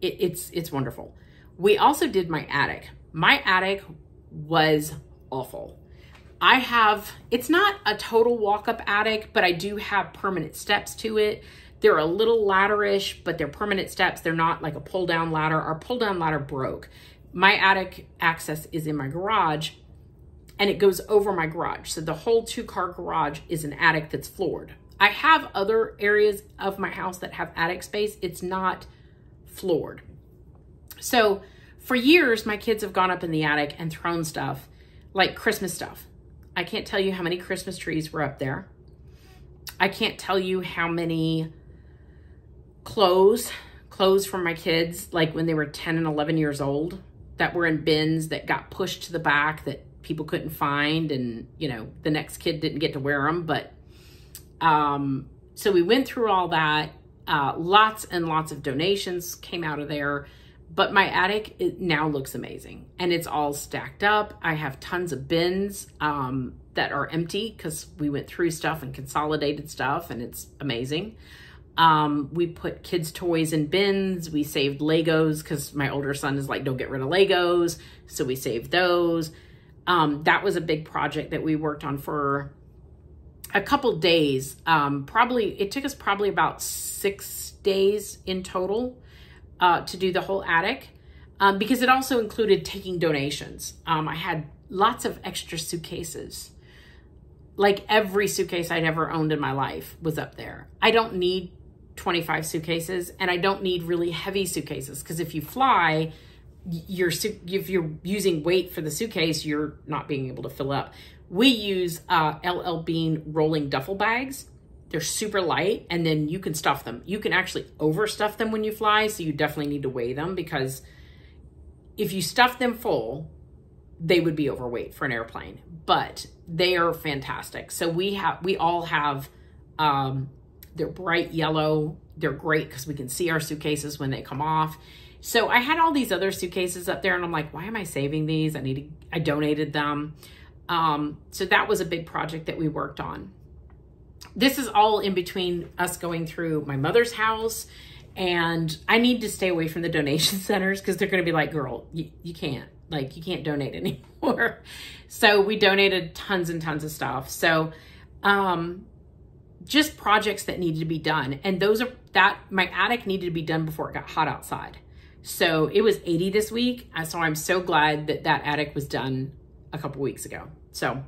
It's wonderful. We also did my attic. My attic was awful. It's not a total walk-up attic, but I do have permanent steps to it. They're a little ladder-ish, but they're permanent steps. They're not like a pull-down ladder. Our pull-down ladder broke. My attic access is in my garage, and it goes over my garage. So the whole 2-car garage is an attic that's floored. I have other areas of my house that have attic space. It's not floored. So for years, my kids have gone up in the attic and thrown stuff, like Christmas stuff. I can't tell you how many Christmas trees were up there. I can't tell you how many clothes from my kids, like when they were 10 and 11 years old, that were in bins that got pushed to the back that people couldn't find, and you know, the next kid didn't get to wear them. But so we went through all that. Lots and lots of donations came out of there, but my attic, it now looks amazing, and it's all stacked up. I have tons of bins that are empty because we went through stuff and consolidated stuff, and it's amazing. We put kids' toys in bins. We saved Legos because my older son is like, don't get rid of Legos. So we saved those. That was a big project that we worked on for a couple days. It took us probably about 6 days in total to do the whole attic, because it also included taking donations. I had lots of extra suitcases. Like every suitcase I'd ever owned in my life was up there. I don't need 25 suitcases, and I don't need really heavy suitcases, because if you fly, if you're using weight for the suitcase, you're not being able to fill up. We use LL Bean rolling duffel bags. They're super light, and then you can stuff them. You can actually overstuff them when you fly, so you definitely need to weigh them, because if you stuff them full, they would be overweight for an airplane. But they are fantastic. So we all have, they're bright yellow. They're great because we can see our suitcases when they come off. So I had all these other suitcases up there, and I'm like, why am I saving these? I donated them. So that was a big project that we worked on. This is all in between us going through my mother's house, and I need to stay away from the donation centers because they're going to be like, girl, you can't donate anymore. So we donated tons and tons of stuff. So, just projects that needed to be done. And my attic needed to be done before it got hot outside. So it was 80 this week. So I'm so glad that that attic was done a couple weeks ago. So,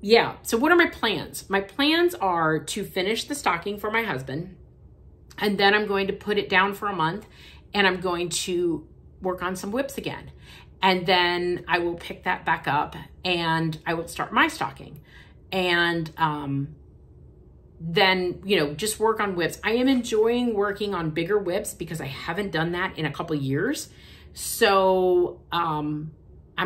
yeah. So what are my plans? My plans are to finish the stocking for my husband, and then I'm going to put it down for a month, and I'm going to work on some whips again. And then I will pick that back up, and I will start my stocking. And then, you know, just work on whips. I am enjoying working on bigger whips because I haven't done that in a couple years. So I'm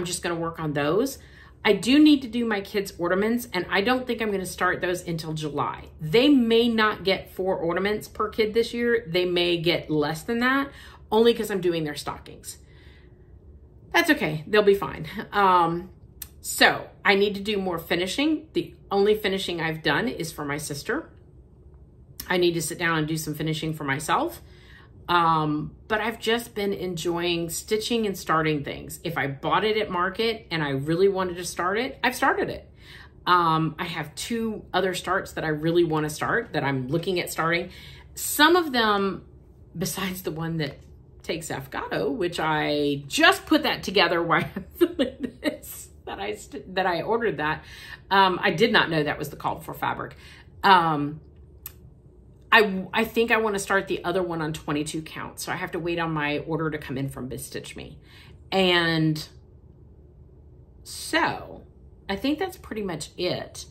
just going to work on those. I do need to do my kids' ornaments, and I don't think I'm going to start those until July. They may not get 4 ornaments per kid this year. They may get less than that, only because I'm doing their stockings. That's okay. They'll be fine. So I need to do more finishing. The only finishing I've done is for my sister. I need to sit down and do some finishing for myself. But I've just been enjoying stitching and starting things. If I bought it at market and I really wanted to start it, I've started it. I have 2 other starts that I really want to start, that I'm looking at starting. Some of them, besides the one that takes Afghato, which I just put that together while I'm filming this, that I ordered that. I did not know that was the called for fabric. I think I want to start the other one on 22 count. So I have to wait on my order to come in from Stitch Me. And so I think that's pretty much it.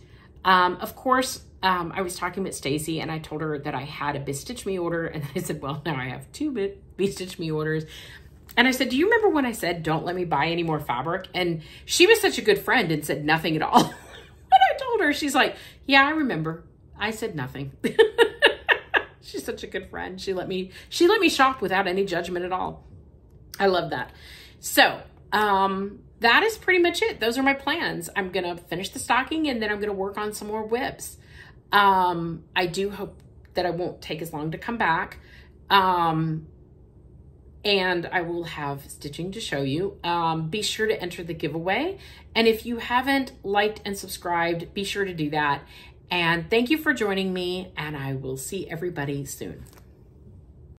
Of course, I was talking with Stacy, and I told her that I had a Stitch Me order, and I said, well, now I have 2 Stitch Me orders. And I said, do you remember when I said, don't let me buy any more fabric? And she was such a good friend and said nothing at all. When I told her, she's like, yeah, I remember. I said nothing. She's such a good friend. She let me shop without any judgment at all. I love that. So, that is pretty much it. Those are my plans. I'm going to finish the stocking, and then I'm going to work on some more whips. I do hope that I won't take as long to come back. And I will have stitching to show you. Be sure to enter the giveaway. And if you haven't liked and subscribed, be sure to do that. And thank you for joining me, and I will see everybody soon.